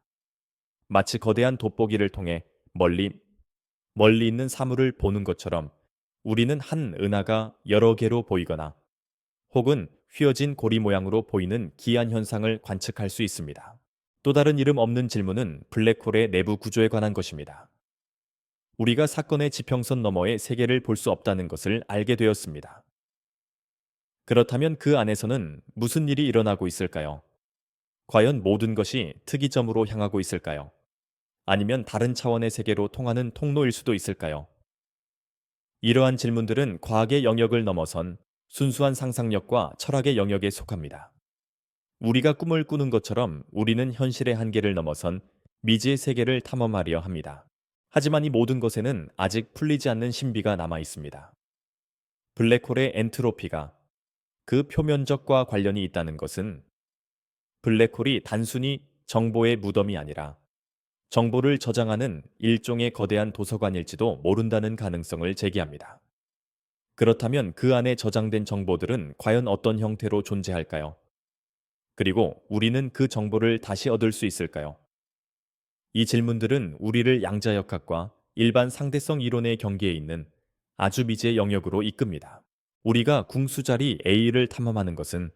마치 거대한 돋보기를 통해 멀리 있는 사물을 보는 것처럼 우리는 한 은하가 여러 개로 보이거나 혹은 휘어진 고리 모양으로 보이는 기이한 현상을 관측할 수 있습니다. 또 다른 이름 없는 질문은 블랙홀의 내부 구조에 관한 것입니다. 우리가 사건의 지평선 너머의 세계를 볼 수 없다는 것을 알게 되었습니다. 그렇다면 그 안에서는 무슨 일이 일어나고 있을까요? 과연 모든 것이 특이점으로 향하고 있을까요? 아니면 다른 차원의 세계로 통하는 통로일 수도 있을까요? 이러한 질문들은 과학의 영역을 넘어선 순수한 상상력과 철학의 영역에 속합니다. 우리가 꿈을 꾸는 것처럼 우리는 현실의 한계를 넘어선 미지의 세계를 탐험하려 합니다. 하지만 이 모든 것에는 아직 풀리지 않는 신비가 남아 있습니다. 블랙홀의 엔트로피가 그 표면적과 관련이 있다는 것은 블랙홀이 단순히 정보의 무덤이 아니라 정보를 저장하는 일종의 거대한 도서관일지도 모른다는 가능성을 제기합니다. 그렇다면 그 안에 저장된 정보들은 과연 어떤 형태로 존재할까요? 그리고 우리는 그 정보를 다시 얻을 수 있을까요? 이 질문들은 우리를 양자역학과 일반 상대성 이론의 경계에 있는 아주 미지의 영역으로 이끕니다. 우리가 궁수자리 A를 탐험하는 것은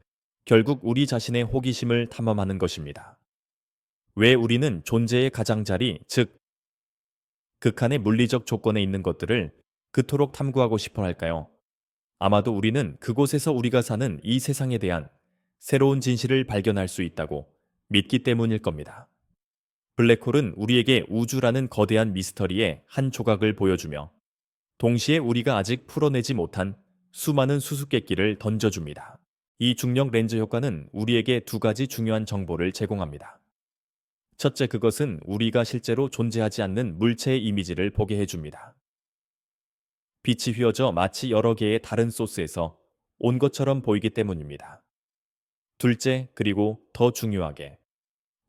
결국 우리 자신의 호기심을 탐험하는 것입니다. 왜 우리는 존재의 가장자리, 즉 극한의 물리적 조건에 있는 것들을 그토록 탐구하고 싶어 할까요? 아마도 우리는 그곳에서 우리가 사는 이 세상에 대한 새로운 진실을 발견할 수 있다고 믿기 때문일 겁니다. 블랙홀은 우리에게 우주라는 거대한 미스터리의 한 조각을 보여주며 동시에 우리가 아직 풀어내지 못한 수많은 수수께끼를 던져줍니다. 이 중력 렌즈 효과는 우리에게 두 가지 중요한 정보를 제공합니다. 첫째, 그것은 우리가 실제로 존재하지 않는 물체의 이미지를 보게 해줍니다. 빛이 휘어져 마치 여러 개의 다른 소스에서 온 것처럼 보이기 때문입니다. 둘째, 그리고 더 중요하게,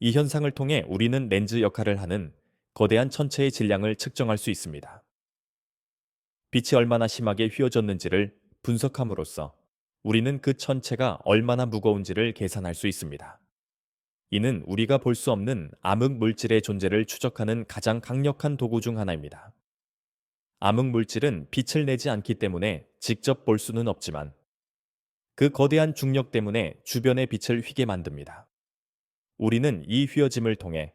이 현상을 통해 우리는 렌즈 역할을 하는 거대한 천체의 질량을 측정할 수 있습니다. 빛이 얼마나 심하게 휘어졌는지를 분석함으로써 우리는 그 천체가 얼마나 무거운지를 계산할 수 있습니다. 이는 우리가 볼 수 없는 암흑 물질의 존재를 추적하는 가장 강력한 도구 중 하나입니다. 암흑 물질은 빛을 내지 않기 때문에 직접 볼 수는 없지만 그 거대한 중력 때문에 주변의 빛을 휘게 만듭니다. 우리는 이 휘어짐을 통해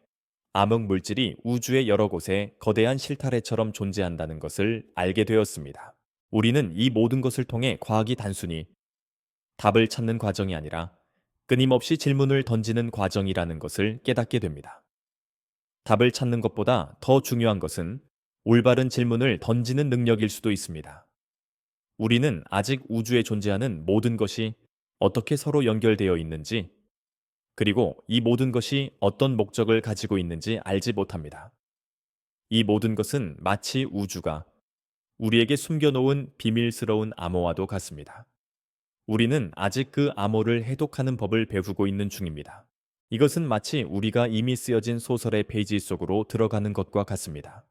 암흑 물질이 우주의 여러 곳에 거대한 실타래처럼 존재한다는 것을 알게 되었습니다. 우리는 이 모든 것을 통해 과학이 단순히 답을 찾는 과정이 아니라 끊임없이 질문을 던지는 과정이라는 것을 깨닫게 됩니다. 답을 찾는 것보다 더 중요한 것은 올바른 질문을 던지는 능력일 수도 있습니다. 우리는 아직 우주에 존재하는 모든 것이 어떻게 서로 연결되어 있는지, 그리고 이 모든 것이 어떤 목적을 가지고 있는지 알지 못합니다. 이 모든 것은 마치 우주가 우리에게 숨겨놓은 비밀스러운 암호와도 같습니다. 우리는 아직 그 암호를 해독하는 법을 배우고 있는 중입니다. 이것은 마치 우리가 이미 쓰여진 소설의 페이지 속으로 들어가는 것과 같습니다.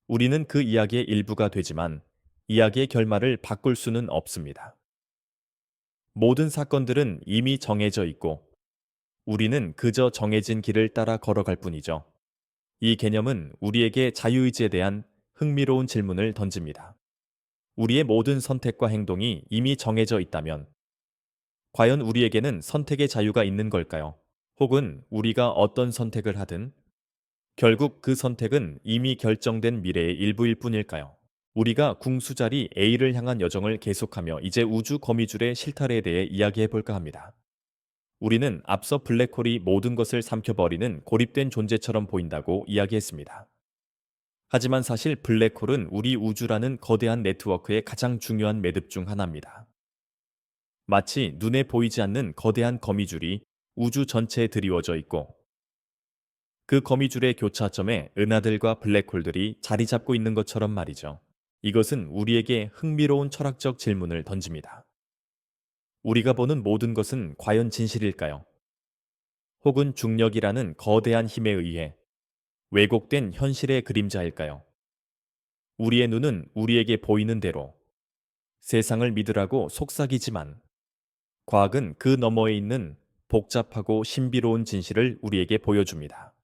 우리는 그 이야기의 일부가 되지만 이야기의 결말을 바꿀 수는 없습니다. 모든 사건들은 이미 정해져 있고 우리는 그저 정해진 길을 따라 걸어갈 뿐이죠. 이 개념은 우리에게 자유의지에 대한 흥미로운 질문을 던집니다. 우리의 모든 선택과 행동이 이미 정해져 있다면 과연 우리에게는 선택의 자유가 있는 걸까요? 혹은 우리가 어떤 선택을 하든 결국 그 선택은 이미 결정된 미래의 일부일 뿐일까요? 우리가 궁수자리 A를 향한 여정을 계속하며 이제 우주 거미줄의 실타래에 대해 이야기해 볼까 합니다. 우리는 앞서 블랙홀이 모든 것을 삼켜버리는 고립된 존재처럼 보인다고 이야기했습니다. 하지만 사실 블랙홀은 우리 우주라는 거대한 네트워크의 가장 중요한 매듭 중 하나입니다. 마치 눈에 보이지 않는 거대한 거미줄이 우주 전체에 드리워져 있고 그 거미줄의 교차점에 은하들과 블랙홀들이 자리 잡고 있는 것처럼 말이죠. 이것은 우리에게 흥미로운 철학적 질문을 던집니다. 우리가 보는 모든 것은 과연 진실일까요? 혹은 중력이라는 거대한 힘에 의해 왜곡된 현실의 그림자일까요? 우리의 눈은 우리에게 보이는 대로 세상을 믿으라고 속삭이지만 과학은 그 너머에 있는 복잡하고 신비로운 진실을 우리에게 보여줍니다.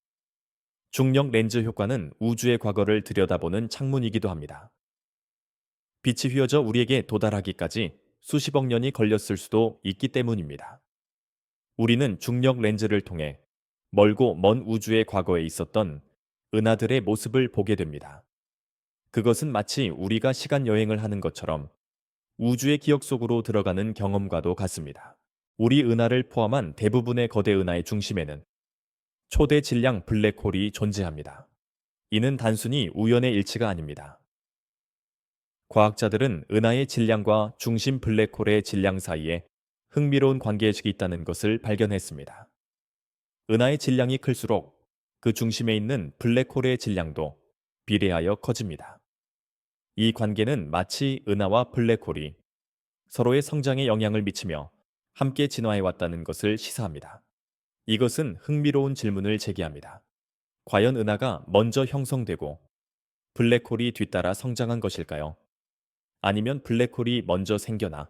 중력 렌즈 효과는 우주의 과거를 들여다보는 창문이기도 합니다. 빛이 휘어져 우리에게 도달하기까지 수십억 년이 걸렸을 수도 있기 때문입니다. 우리는 중력 렌즈를 통해 멀고 먼 우주의 과거에 있었던 은하들의 모습을 보게 됩니다. 그것은 마치 우리가 시간 여행을 하는 것처럼 우주의 기억 속으로 들어가는 경험과도 같습니다. 우리 은하를 포함한 대부분의 거대 은하의 중심에는 초대 질량 블랙홀이 존재합니다. 이는 단순히 우연의 일치가 아닙니다. 과학자들은 은하의 질량과 중심 블랙홀의 질량 사이에 흥미로운 관계식이 있다는 것을 발견했습니다. 은하의 질량이 클수록 그 중심에 있는 블랙홀의 질량도 비례하여 커집니다. 이 관계는 마치 은하와 블랙홀이 서로의 성장에 영향을 미치며 함께 진화해 왔다는 것을 시사합니다. 이것은 흥미로운 질문을 제기합니다. 과연 은하가 먼저 형성되고 블랙홀이 뒤따라 성장한 것일까요? 아니면 블랙홀이 먼저 생겨나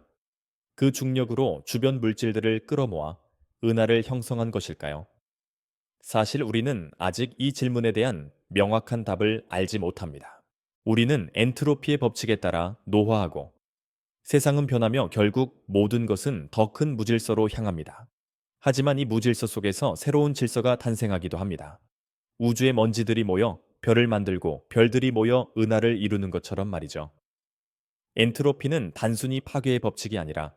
그 중력으로 주변 물질들을 끌어모아 은하를 형성한 것일까요? 사실 우리는 아직 이 질문에 대한 명확한 답을 알지 못합니다. 우리는 엔트로피의 법칙에 따라 노화하고 세상은 변하며 결국 모든 것은 더 큰 무질서로 향합니다. 하지만 이 무질서 속에서 새로운 질서가 탄생하기도 합니다. 우주의 먼지들이 모여 별을 만들고 별들이 모여 은하를 이루는 것처럼 말이죠. 엔트로피는 단순히 파괴의 법칙이 아니라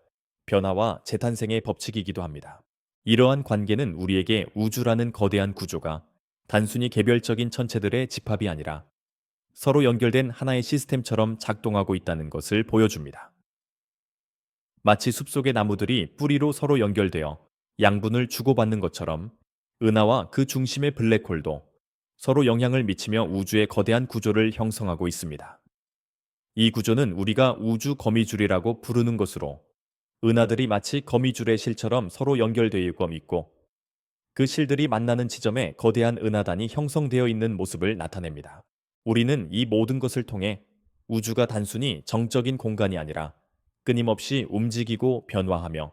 변화와 재탄생의 법칙이기도 합니다. 이러한 관계는 우리에게 우주라는 거대한 구조가 단순히 개별적인 천체들의 집합이 아니라 서로 연결된 하나의 시스템처럼 작동하고 있다는 것을 보여줍니다. 마치 숲속의 나무들이 뿌리로 서로 연결되어 양분을 주고받는 것처럼 은하와 그 중심의 블랙홀도 서로 영향을 미치며 우주의 거대한 구조를 형성하고 있습니다. 이 구조는 우리가 우주 거미줄이라고 부르는 것으로 은하들이 마치 거미줄의 실처럼 서로 연결되어 있고 그 실들이 만나는 지점에 거대한 은하단이 형성되어 있는 모습을 나타냅니다. 우리는 이 모든 것을 통해 우주가 단순히 정적인 공간이 아니라 끊임없이 움직이고 변화하며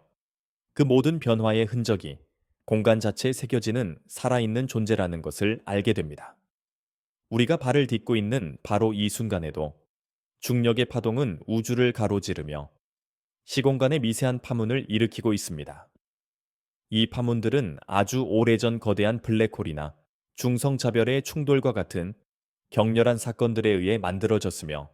그 모든 변화의 흔적이 공간 자체에 새겨지는 살아있는 존재라는 것을 알게 됩니다. 우리가 발을 딛고 있는 바로 이 순간에도 중력의 파동은 우주를 가로지르며 시공간의 미세한 파문을 일으키고 있습니다. 이 파문들은 아주 오래전 거대한 블랙홀이나 중성자별의 충돌과 같은 격렬한 사건들에 의해 만들어졌으며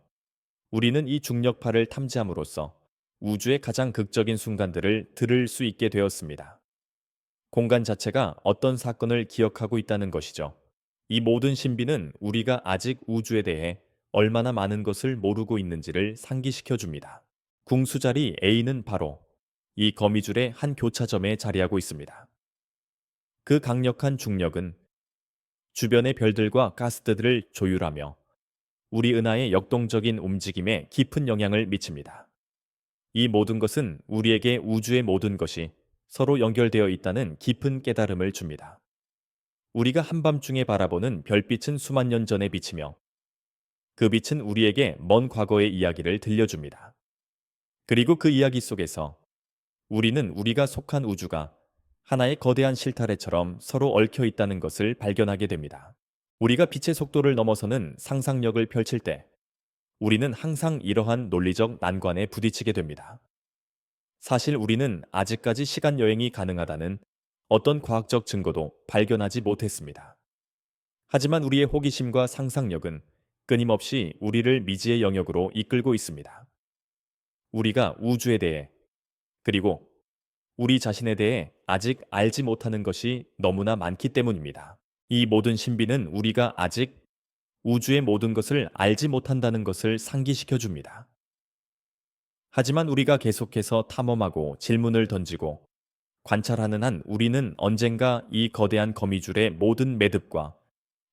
우리는 이 중력파를 탐지함으로써 우주의 가장 극적인 순간들을 들을 수 있게 되었습니다. 공간 자체가 어떤 사건을 기억하고 있다는 것이죠. 이 모든 신비는 우리가 아직 우주에 대해 얼마나 많은 것을 모르고 있는지를 상기시켜 줍니다. 궁수자리 A는 바로 이 거미줄의 한 교차점에 자리하고 있습니다. 그 강력한 중력은 주변의 별들과 가스들을 조율하며 우리 은하의 역동적인 움직임에 깊은 영향을 미칩니다. 이 모든 것은 우리에게 우주의 모든 것이 서로 연결되어 있다는 깊은 깨달음을 줍니다. 우리가 한밤중에 바라보는 별빛은 수만 년 전에 비치며 그 빛은 우리에게 먼 과거의 이야기를 들려줍니다. 그리고 그 이야기 속에서 우리는 우리가 속한 우주가 하나의 거대한 실타래처럼 서로 얽혀 있다는 것을 발견하게 됩니다. 우리가 빛의 속도를 넘어서는 상상력을 펼칠 때 우리는 항상 이러한 논리적 난관에 부딪히게 됩니다. 사실 우리는 아직까지 시간 여행이 가능하다는 어떤 과학적 증거도 발견하지 못했습니다. 하지만 우리의 호기심과 상상력은 끊임없이 우리를 미지의 영역으로 이끌고 있습니다. 우리가 우주에 대해 그리고 우리 자신에 대해 아직 알지 못하는 것이 너무나 많기 때문입니다. 이 모든 신비는 우리가 아직 우주의 모든 것을 알지 못한다는 것을 상기시켜 줍니다. 하지만 우리가 계속해서 탐험하고 질문을 던지고 관찰하는 한 우리는 언젠가 이 거대한 거미줄의 모든 매듭과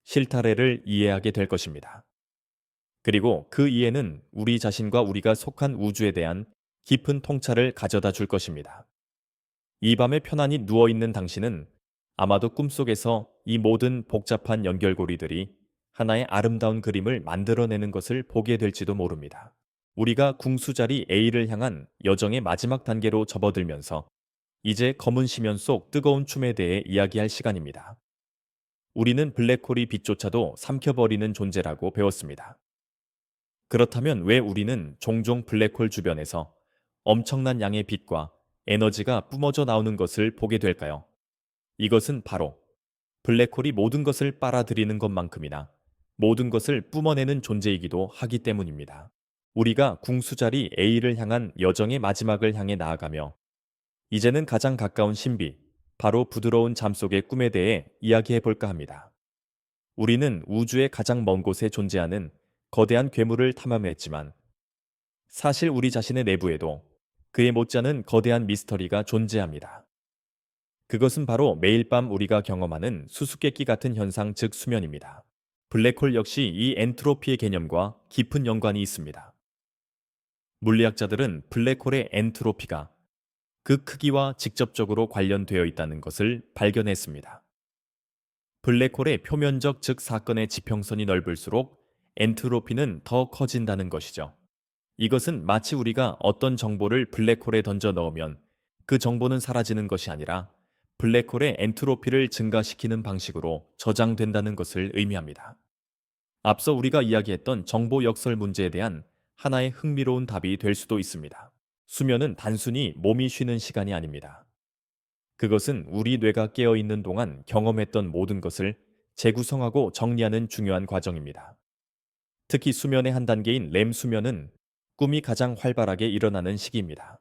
실타래를 이해하게 될 것입니다. 그리고 그 이해는 우리 자신과 우리가 속한 우주에 대한 깊은 통찰을 가져다 줄 것입니다. 이 밤에 편안히 누워있는 당신은 아마도 꿈속에서 이 모든 복잡한 연결고리들이 하나의 아름다운 그림을 만들어내는 것을 보게 될지도 모릅니다. 우리가 궁수자리 A를 향한 여정의 마지막 단계로 접어들면서 이제 검은 심연 속 뜨거운 춤에 대해 이야기할 시간입니다. 우리는 블랙홀이 빛조차도 삼켜버리는 존재라고 배웠습니다. 그렇다면 왜 우리는 종종 블랙홀 주변에서 엄청난 양의 빛과 에너지가 뿜어져 나오는 것을 보게 될까요? 이것은 바로 블랙홀이 모든 것을 빨아들이는 것만큼이나 모든 것을 뿜어내는 존재이기도 하기 때문입니다. 우리가 궁수자리 A를 향한 여정의 마지막을 향해 나아가며 이제는 가장 가까운 신비, 바로 부드러운 잠속의 꿈에 대해 이야기해 볼까 합니다. 우리는 우주의 가장 먼 곳에 존재하는 거대한 괴물을 탐험했지만 사실 우리 자신의 내부에도 그에 못지않은 거대한 미스터리가 존재합니다. 그것은 바로 매일 밤 우리가 경험하는 수수께끼 같은 현상, 즉 수면입니다. 블랙홀 역시 이 엔트로피의 개념과 깊은 연관이 있습니다. 물리학자들은 블랙홀의 엔트로피가 그 크기와 직접적으로 관련되어 있다는 것을 발견했습니다. 블랙홀의 표면적, 즉 사건의 지평선이 넓을수록 엔트로피는 더 커진다는 것이죠. 이것은 마치 우리가 어떤 정보를 블랙홀에 던져 넣으면 그 정보는 사라지는 것이 아니라 블랙홀의 엔트로피를 증가시키는 방식으로 저장된다는 것을 의미합니다. 앞서 우리가 이야기했던 정보 역설 문제에 대한 하나의 흥미로운 답이 될 수도 있습니다. 수면은 단순히 몸이 쉬는 시간이 아닙니다. 그것은 우리 뇌가 깨어 있는 동안 경험했던 모든 것을 재구성하고 정리하는 중요한 과정입니다. 특히 수면의 한 단계인 렘 수면은 꿈이 가장 활발하게 일어나는 시기입니다.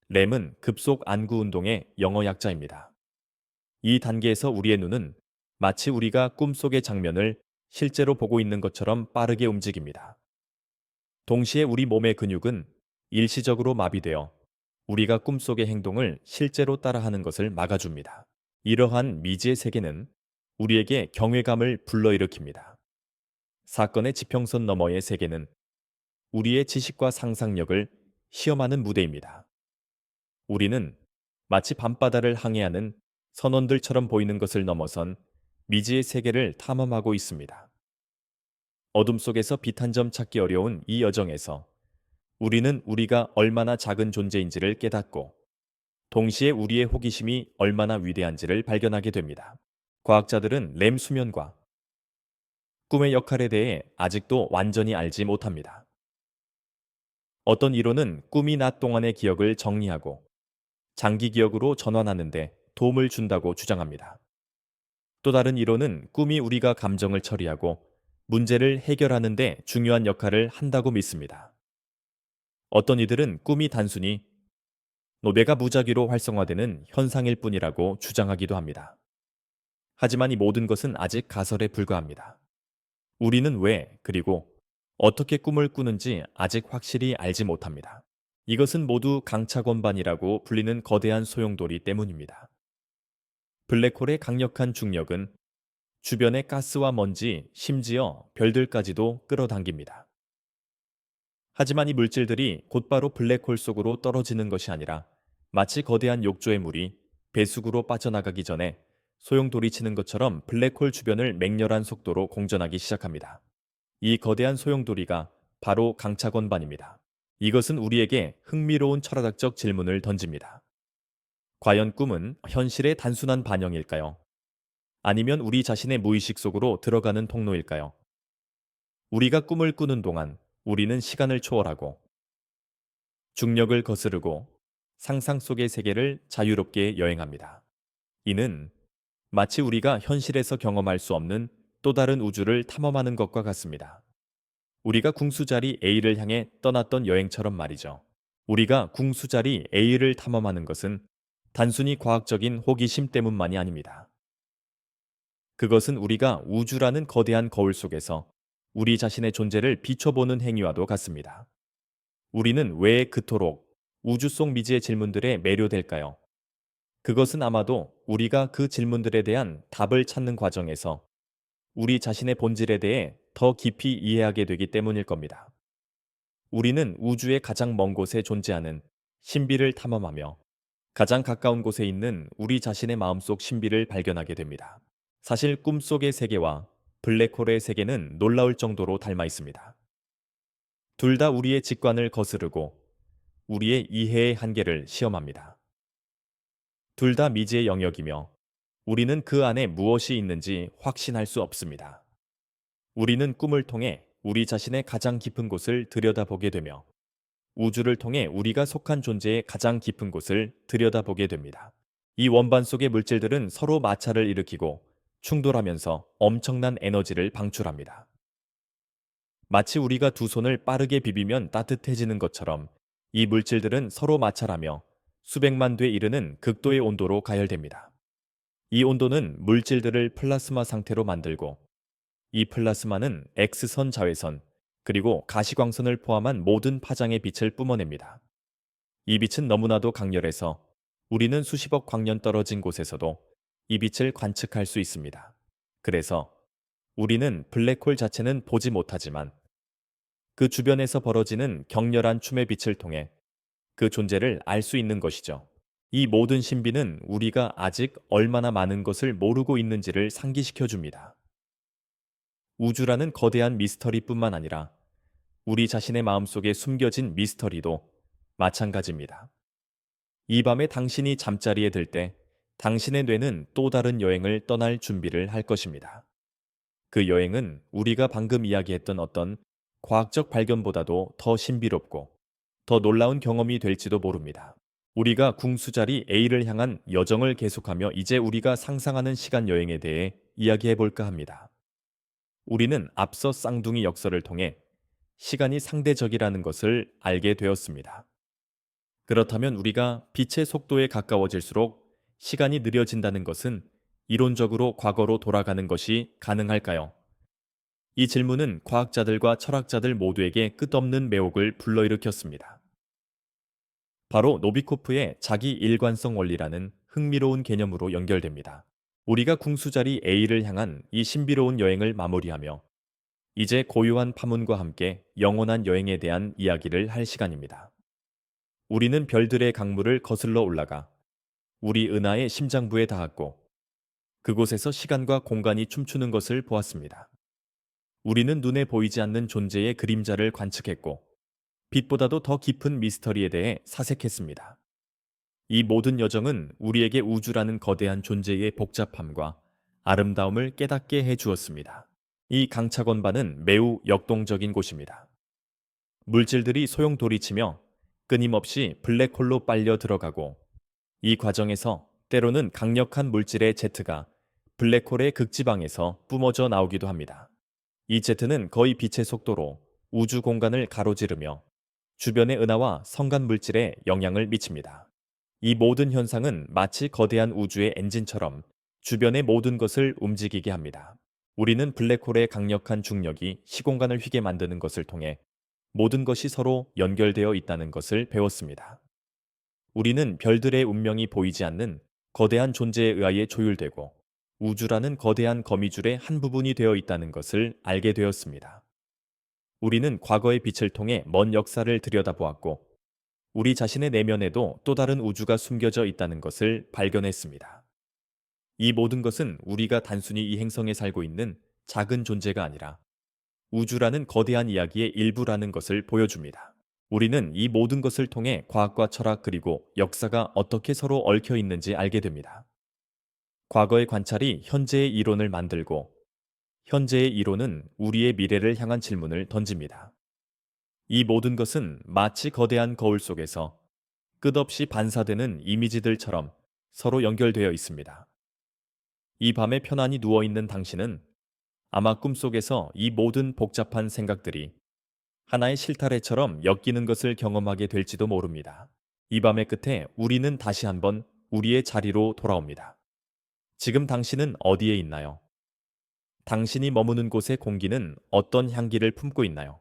렘은 급속 안구 운동의 영어 약자입니다. 이 단계에서 우리의 눈은 마치 우리가 꿈속의 장면을 실제로 보고 있는 것처럼 빠르게 움직입니다. 동시에 우리 몸의 근육은 일시적으로 마비되어 우리가 꿈속의 행동을 실제로 따라하는 것을 막아줍니다. 이러한 미지의 세계는 우리에게 경외감을 불러일으킵니다. 사건의 지평선 너머의 세계는 우리의 지식과 상상력을 시험하는 무대입니다. 우리는 마치 밤바다를 항해하는 선원들처럼 보이는 것을 넘어선 미지의 세계를 탐험하고 있습니다. 어둠 속에서 빛 한 점 찾기 어려운 이 여정에서 우리는 우리가 얼마나 작은 존재인지를 깨닫고 동시에 우리의 호기심이 얼마나 위대한지를 발견하게 됩니다. 과학자들은 렘 수면과 꿈의 역할에 대해 아직도 완전히 알지 못합니다. 어떤 이론은 꿈이 낮 동안의 기억을 정리하고 장기 기억으로 전환하는 데 도움을 준다고 주장합니다. 또 다른 이론은 꿈이 우리가 감정을 처리하고 문제를 해결하는 데 중요한 역할을 한다고 믿습니다. 어떤 이들은 꿈이 단순히 뇌가 무작위로 활성화되는 현상일 뿐이라고 주장하기도 합니다. 하지만 이 모든 것은 아직 가설에 불과합니다. 우리는 왜, 그리고 어떻게 꿈을 꾸는지 아직 확실히 알지 못합니다. 이것은 모두 강차권반이라고 불리는 거대한 소용돌이 때문입니다. 블랙홀의 강력한 중력은 주변의 가스와 먼지, 심지어 별들까지도 끌어당깁니다. 하지만 이 물질들이 곧바로 블랙홀 속으로 떨어지는 것이 아니라 마치 거대한 욕조의 물이 배수구로 빠져나가기 전에 소용돌이치는 것처럼 블랙홀 주변을 맹렬한 속도로 공전하기 시작합니다. 이 거대한 소용돌이가 바로 강차건반입니다. 이것은 우리에게 흥미로운 철학적 질문을 던집니다. 과연 꿈은 현실의 단순한 반영일까요? 아니면 우리 자신의 무의식 속으로 들어가는 통로일까요? 우리가 꿈을 꾸는 동안 우리는 시간을 초월하고 중력을 거스르고 상상 속의 세계를 자유롭게 여행합니다. 이는 마치 우리가 현실에서 경험할 수 없는 또 다른 우주를 탐험하는 것과 같습니다. 우리가 궁수자리 A를 향해 떠났던 여행처럼 말이죠. 우리가 궁수자리 A를 탐험하는 것은 단순히 과학적인 호기심 때문만이 아닙니다. 그것은 우리가 우주라는 거대한 거울 속에서 우리 자신의 존재를 비춰보는 행위와도 같습니다. 우리는 왜 그토록 우주 속 미지의 질문들에 매료될까요? 그것은 아마도 우리가 그 질문들에 대한 답을 찾는 과정에서 우리 자신의 본질에 대해 더 깊이 이해하게 되기 때문일 겁니다. 우리는 우주의 가장 먼 곳에 존재하는 신비를 탐험하며 가장 가까운 곳에 있는 우리 자신의 마음속 신비를 발견하게 됩니다. 사실 꿈속의 세계와 블랙홀의 세계는 놀라울 정도로 닮아 있습니다. 둘 다 우리의 직관을 거스르고 우리의 이해의 한계를 시험합니다. 둘 다 미지의 영역이며 우리는 그 안에 무엇이 있는지 확신할 수 없습니다. 우리는 꿈을 통해 우리 자신의 가장 깊은 곳을 들여다보게 되며 우주를 통해 우리가 속한 존재의 가장 깊은 곳을 들여다보게 됩니다. 이 원반 속의 물질들은 서로 마찰을 일으키고 충돌하면서 엄청난 에너지를 방출합니다. 마치 우리가 두 손을 빠르게 비비면 따뜻해지는 것처럼 이 물질들은 서로 마찰하며 수백만 돼 이르는 극도의 온도로 가열됩니다. 이 온도는 물질들을 플라스마 상태로 만들고 이 플라스마는 X선 자외선 그리고 가시광선을 포함한 모든 파장의 빛을 뿜어냅니다. 이 빛은 너무나도 강렬해서 우리는 수십억 광년 떨어진 곳에서도 이 빛을 관측할 수 있습니다. 그래서 우리는 블랙홀 자체는 보지 못하지만 그 주변에서 벌어지는 격렬한 춤의 빛을 통해 그 존재를 알 수 있는 것이죠. 이 모든 신비는 우리가 아직 얼마나 많은 것을 모르고 있는지를 상기시켜 줍니다. 우주라는 거대한 미스터리뿐만 아니라 우리 자신의 마음속에 숨겨진 미스터리도 마찬가지입니다. 이 밤에 당신이 잠자리에 들 때 당신의 뇌는 또 다른 여행을 떠날 준비를 할 것입니다. 그 여행은 우리가 방금 이야기했던 어떤 과학적 발견보다도 더 신비롭고 더 놀라운 경험이 될지도 모릅니다. 우리가 궁수자리 A를 향한 여정을 계속하며 이제 우리가 상상하는 시간 여행에 대해 이야기해 볼까 합니다. 우리는 앞서 쌍둥이 역설을 통해 시간이 상대적이라는 것을 알게 되었습니다. 그렇다면 우리가 빛의 속도에 가까워질수록 시간이 느려진다는 것은 이론적으로 과거로 돌아가는 것이 가능할까요? 이 질문은 과학자들과 철학자들 모두에게 끝없는 매혹을 불러일으켰습니다. 바로 노비코프의 자기 일관성 원리라는 흥미로운 개념으로 연결됩니다. 우리가 궁수자리 A를 향한 이 신비로운 여행을 마무리하며 이제 고요한 파문과 함께 영원한 여행에 대한 이야기를 할 시간입니다. 우리는 별들의 강물을 거슬러 올라가 우리 은하의 심장부에 닿았고 그곳에서 시간과 공간이 춤추는 것을 보았습니다. 우리는 눈에 보이지 않는 존재의 그림자를 관측했고 빛보다도 더 깊은 미스터리에 대해 사색했습니다. 이 모든 여정은 우리에게 우주라는 거대한 존재의 복잡함과 아름다움을 깨닫게 해 주었습니다. 이 강차건반은 매우 역동적인 곳입니다. 물질들이 소용돌이치며 끊임없이 블랙홀로 빨려 들어가고 이 과정에서 때로는 강력한 물질의 제트가 블랙홀의 극지방에서 뿜어져 나오기도 합니다. 이 제트는 거의 빛의 속도로 우주 공간을 가로지르며 주변의 은하와 성간 물질에 영향을 미칩니다. 이 모든 현상은 마치 거대한 우주의 엔진처럼 주변의 모든 것을 움직이게 합니다. 우리는 블랙홀의 강력한 중력이 시공간을 휘게 만드는 것을 통해 모든 것이 서로 연결되어 있다는 것을 배웠습니다. 우리는 별들의 운명이 보이지 않는 거대한 존재에 의하여 조율되고 우주라는 거대한 거미줄의 한 부분이 되어 있다는 것을 알게 되었습니다. 우리는 과거의 빛을 통해 먼 역사를 들여다보았고 우리 자신의 내면에도 또 다른 우주가 숨겨져 있다는 것을 발견했습니다. 이 모든 것은 우리가 단순히 이 행성에 살고 있는 작은 존재가 아니라 우주라는 거대한 이야기의 일부라는 것을 보여줍니다. 우리는 이 모든 것을 통해 과학과 철학 그리고 역사가 어떻게 서로 얽혀 있는지 알게 됩니다. 과거의 관찰이 현재의 이론을 만들고 현재의 이론은 우리의 미래를 향한 질문을 던집니다. 이 모든 것은 마치 거대한 거울 속에서 끝없이 반사되는 이미지들처럼 서로 연결되어 있습니다. 이 밤에 편안히 누워있는 당신은 아마 꿈속에서 이 모든 복잡한 생각들이 하나의 실타래처럼 엮이는 것을 경험하게 될지도 모릅니다. 이 밤의 끝에 우리는 다시 한번 우리의 자리로 돌아옵니다. 지금 당신은 어디에 있나요? 당신이 머무는 곳의 공기는 어떤 향기를 품고 있나요?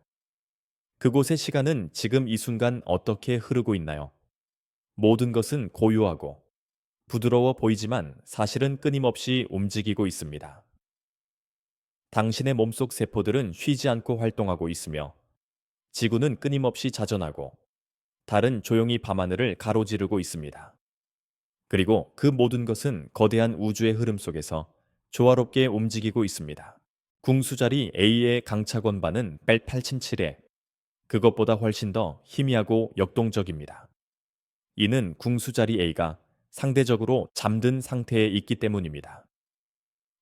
그곳의 시간은 지금 이 순간 어떻게 흐르고 있나요? 모든 것은 고요하고 부드러워 보이지만 사실은 끊임없이 움직이고 있습니다. 당신의 몸속 세포들은 쉬지 않고 활동하고 있으며 지구는 끊임없이 자전하고 달은 조용히 밤하늘을 가로지르고 있습니다. 그리고 그 모든 것은 거대한 우주의 흐름 속에서 조화롭게 움직이고 있습니다. 궁수자리 A의 강차권반은 877에 그것보다 훨씬 더 희미하고 역동적입니다. 이는 궁수자리 A가 상대적으로 잠든 상태에 있기 때문입니다.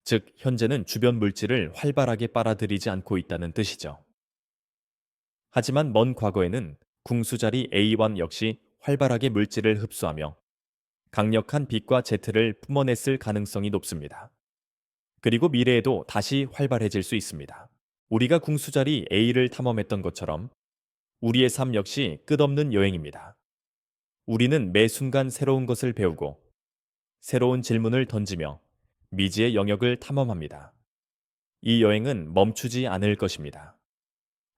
즉, 현재는 주변 물질을 활발하게 빨아들이지 않고 있다는 뜻이죠. 하지만 먼 과거에는 궁수자리 A1 역시 활발하게 물질을 흡수하며 강력한 빛과 제트를 뿜어냈을 가능성이 높습니다. 그리고 미래에도 다시 활발해질 수 있습니다. 우리가 궁수자리 A를 탐험했던 것처럼 우리의 삶 역시 끝없는 여행입니다. 우리는 매 순간 새로운 것을 배우고 새로운 질문을 던지며 미지의 영역을 탐험합니다. 이 여행은 멈추지 않을 것입니다.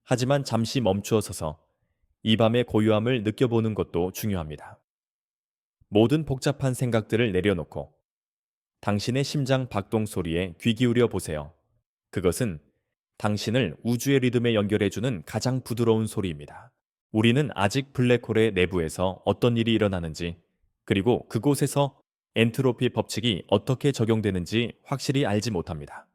하지만 잠시 멈추어 서서 이 밤의 고요함을 느껴보는 것도 중요합니다. 모든 복잡한 생각들을 내려놓고 당신의 심장 박동 소리에 귀 기울여 보세요. 그것은 당신을 우주의 리듬에 연결해주는 가장 부드러운 소리입니다. 우리는 아직 블랙홀의 내부에서 어떤 일이 일어나는지, 그리고 그곳에서 엔트로피 법칙이 어떻게 적용되는지 확실히 알지 못합니다.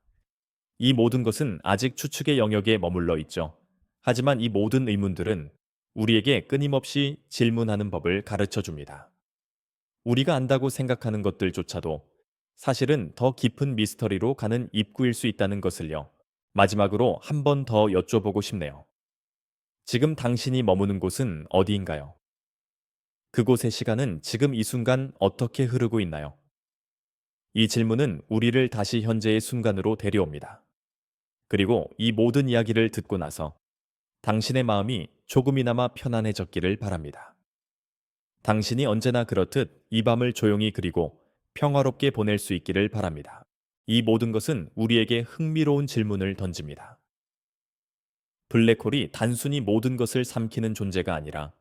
이 모든 것은 아직 추측의 영역에 머물러 있죠. 하지만 이 모든 의문들은 우리에게 끊임없이 질문하는 법을 가르쳐 줍니다. 우리가 안다고 생각하는 것들조차도 사실은 더 깊은 미스터리로 가는 입구일 수 있다는 것을요. 마지막으로 한 번 더 여쭤보고 싶네요. 지금 당신이 머무는 곳은 어디인가요? 그곳의 시간은 지금 이 순간 어떻게 흐르고 있나요? 이 질문은 우리를 다시 현재의 순간으로 데려옵니다. 그리고 이 모든 이야기를 듣고 나서 당신의 마음이 조금이나마 편안해졌기를 바랍니다. 당신이 언제나 그렇듯 이 밤을 조용히 그리고 평화롭게 보낼 수 있기를 바랍니다. 이 모든 것은 우리에게 흥미로운 질문을 던집니다. 블랙홀이 단순히 모든 것을 삼키는 존재가 아니라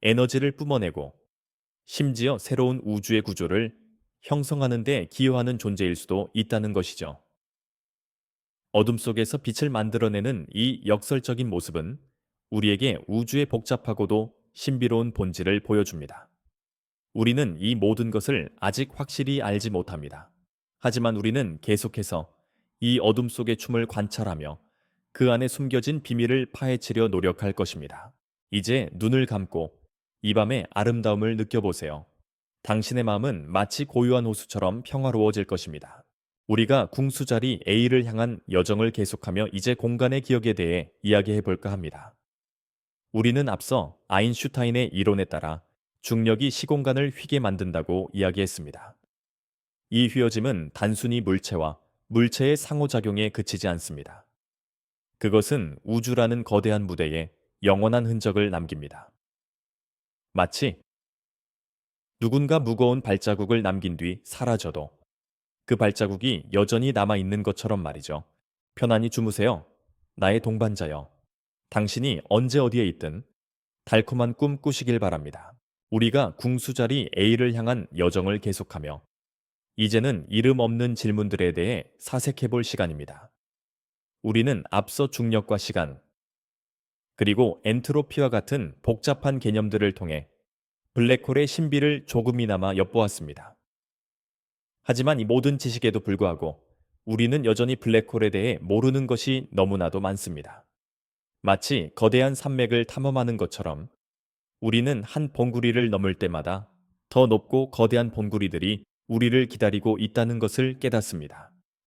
에너지를 뿜어내고 심지어 새로운 우주의 구조를 형성하는 데 기여하는 존재일 수도 있다는 것이죠. 어둠 속에서 빛을 만들어내는 이 역설적인 모습은 우리에게 우주의 복잡하고도 신비로운 본질을 보여줍니다. 우리는 이 모든 것을 아직 확실히 알지 못합니다. 하지만 우리는 계속해서 이 어둠 속의 춤을 관찰하며 그 안에 숨겨진 비밀을 파헤치려 노력할 것입니다. 이제 눈을 감고 이 밤의 아름다움을 느껴보세요. 당신의 마음은 마치 고요한 호수처럼 평화로워질 것입니다. 우리가 궁수자리 A를 향한 여정을 계속하며 이제 공간의 기억에 대해 이야기해 볼까 합니다. 우리는 앞서 아인슈타인의 이론에 따라 중력이 시공간을 휘게 만든다고 이야기했습니다. 이 휘어짐은 단순히 물체와 물체의 상호작용에 그치지 않습니다. 그것은 우주라는 거대한 무대에 영원한 흔적을 남깁니다. 마치 누군가 무거운 발자국을 남긴 뒤 사라져도 그 발자국이 여전히 남아 있는 것처럼 말이죠. 편안히 주무세요. 나의 동반자여. 당신이 언제 어디에 있든 달콤한 꿈 꾸시길 바랍니다. 우리가 궁수자리 A를 향한 여정을 계속하며 이제는 이름 없는 질문들에 대해 사색해 볼 시간입니다. 우리는 앞서 중력과 시간, 그리고 엔트로피와 같은 복잡한 개념들을 통해 블랙홀의 신비를 조금이나마 엿보았습니다. 하지만 이 모든 지식에도 불구하고 우리는 여전히 블랙홀에 대해 모르는 것이 너무나도 많습니다. 마치 거대한 산맥을 탐험하는 것처럼 우리는 한 봉구리를 넘을 때마다 더 높고 거대한 봉구리들이 우리를 기다리고 있다는 것을 깨닫습니다.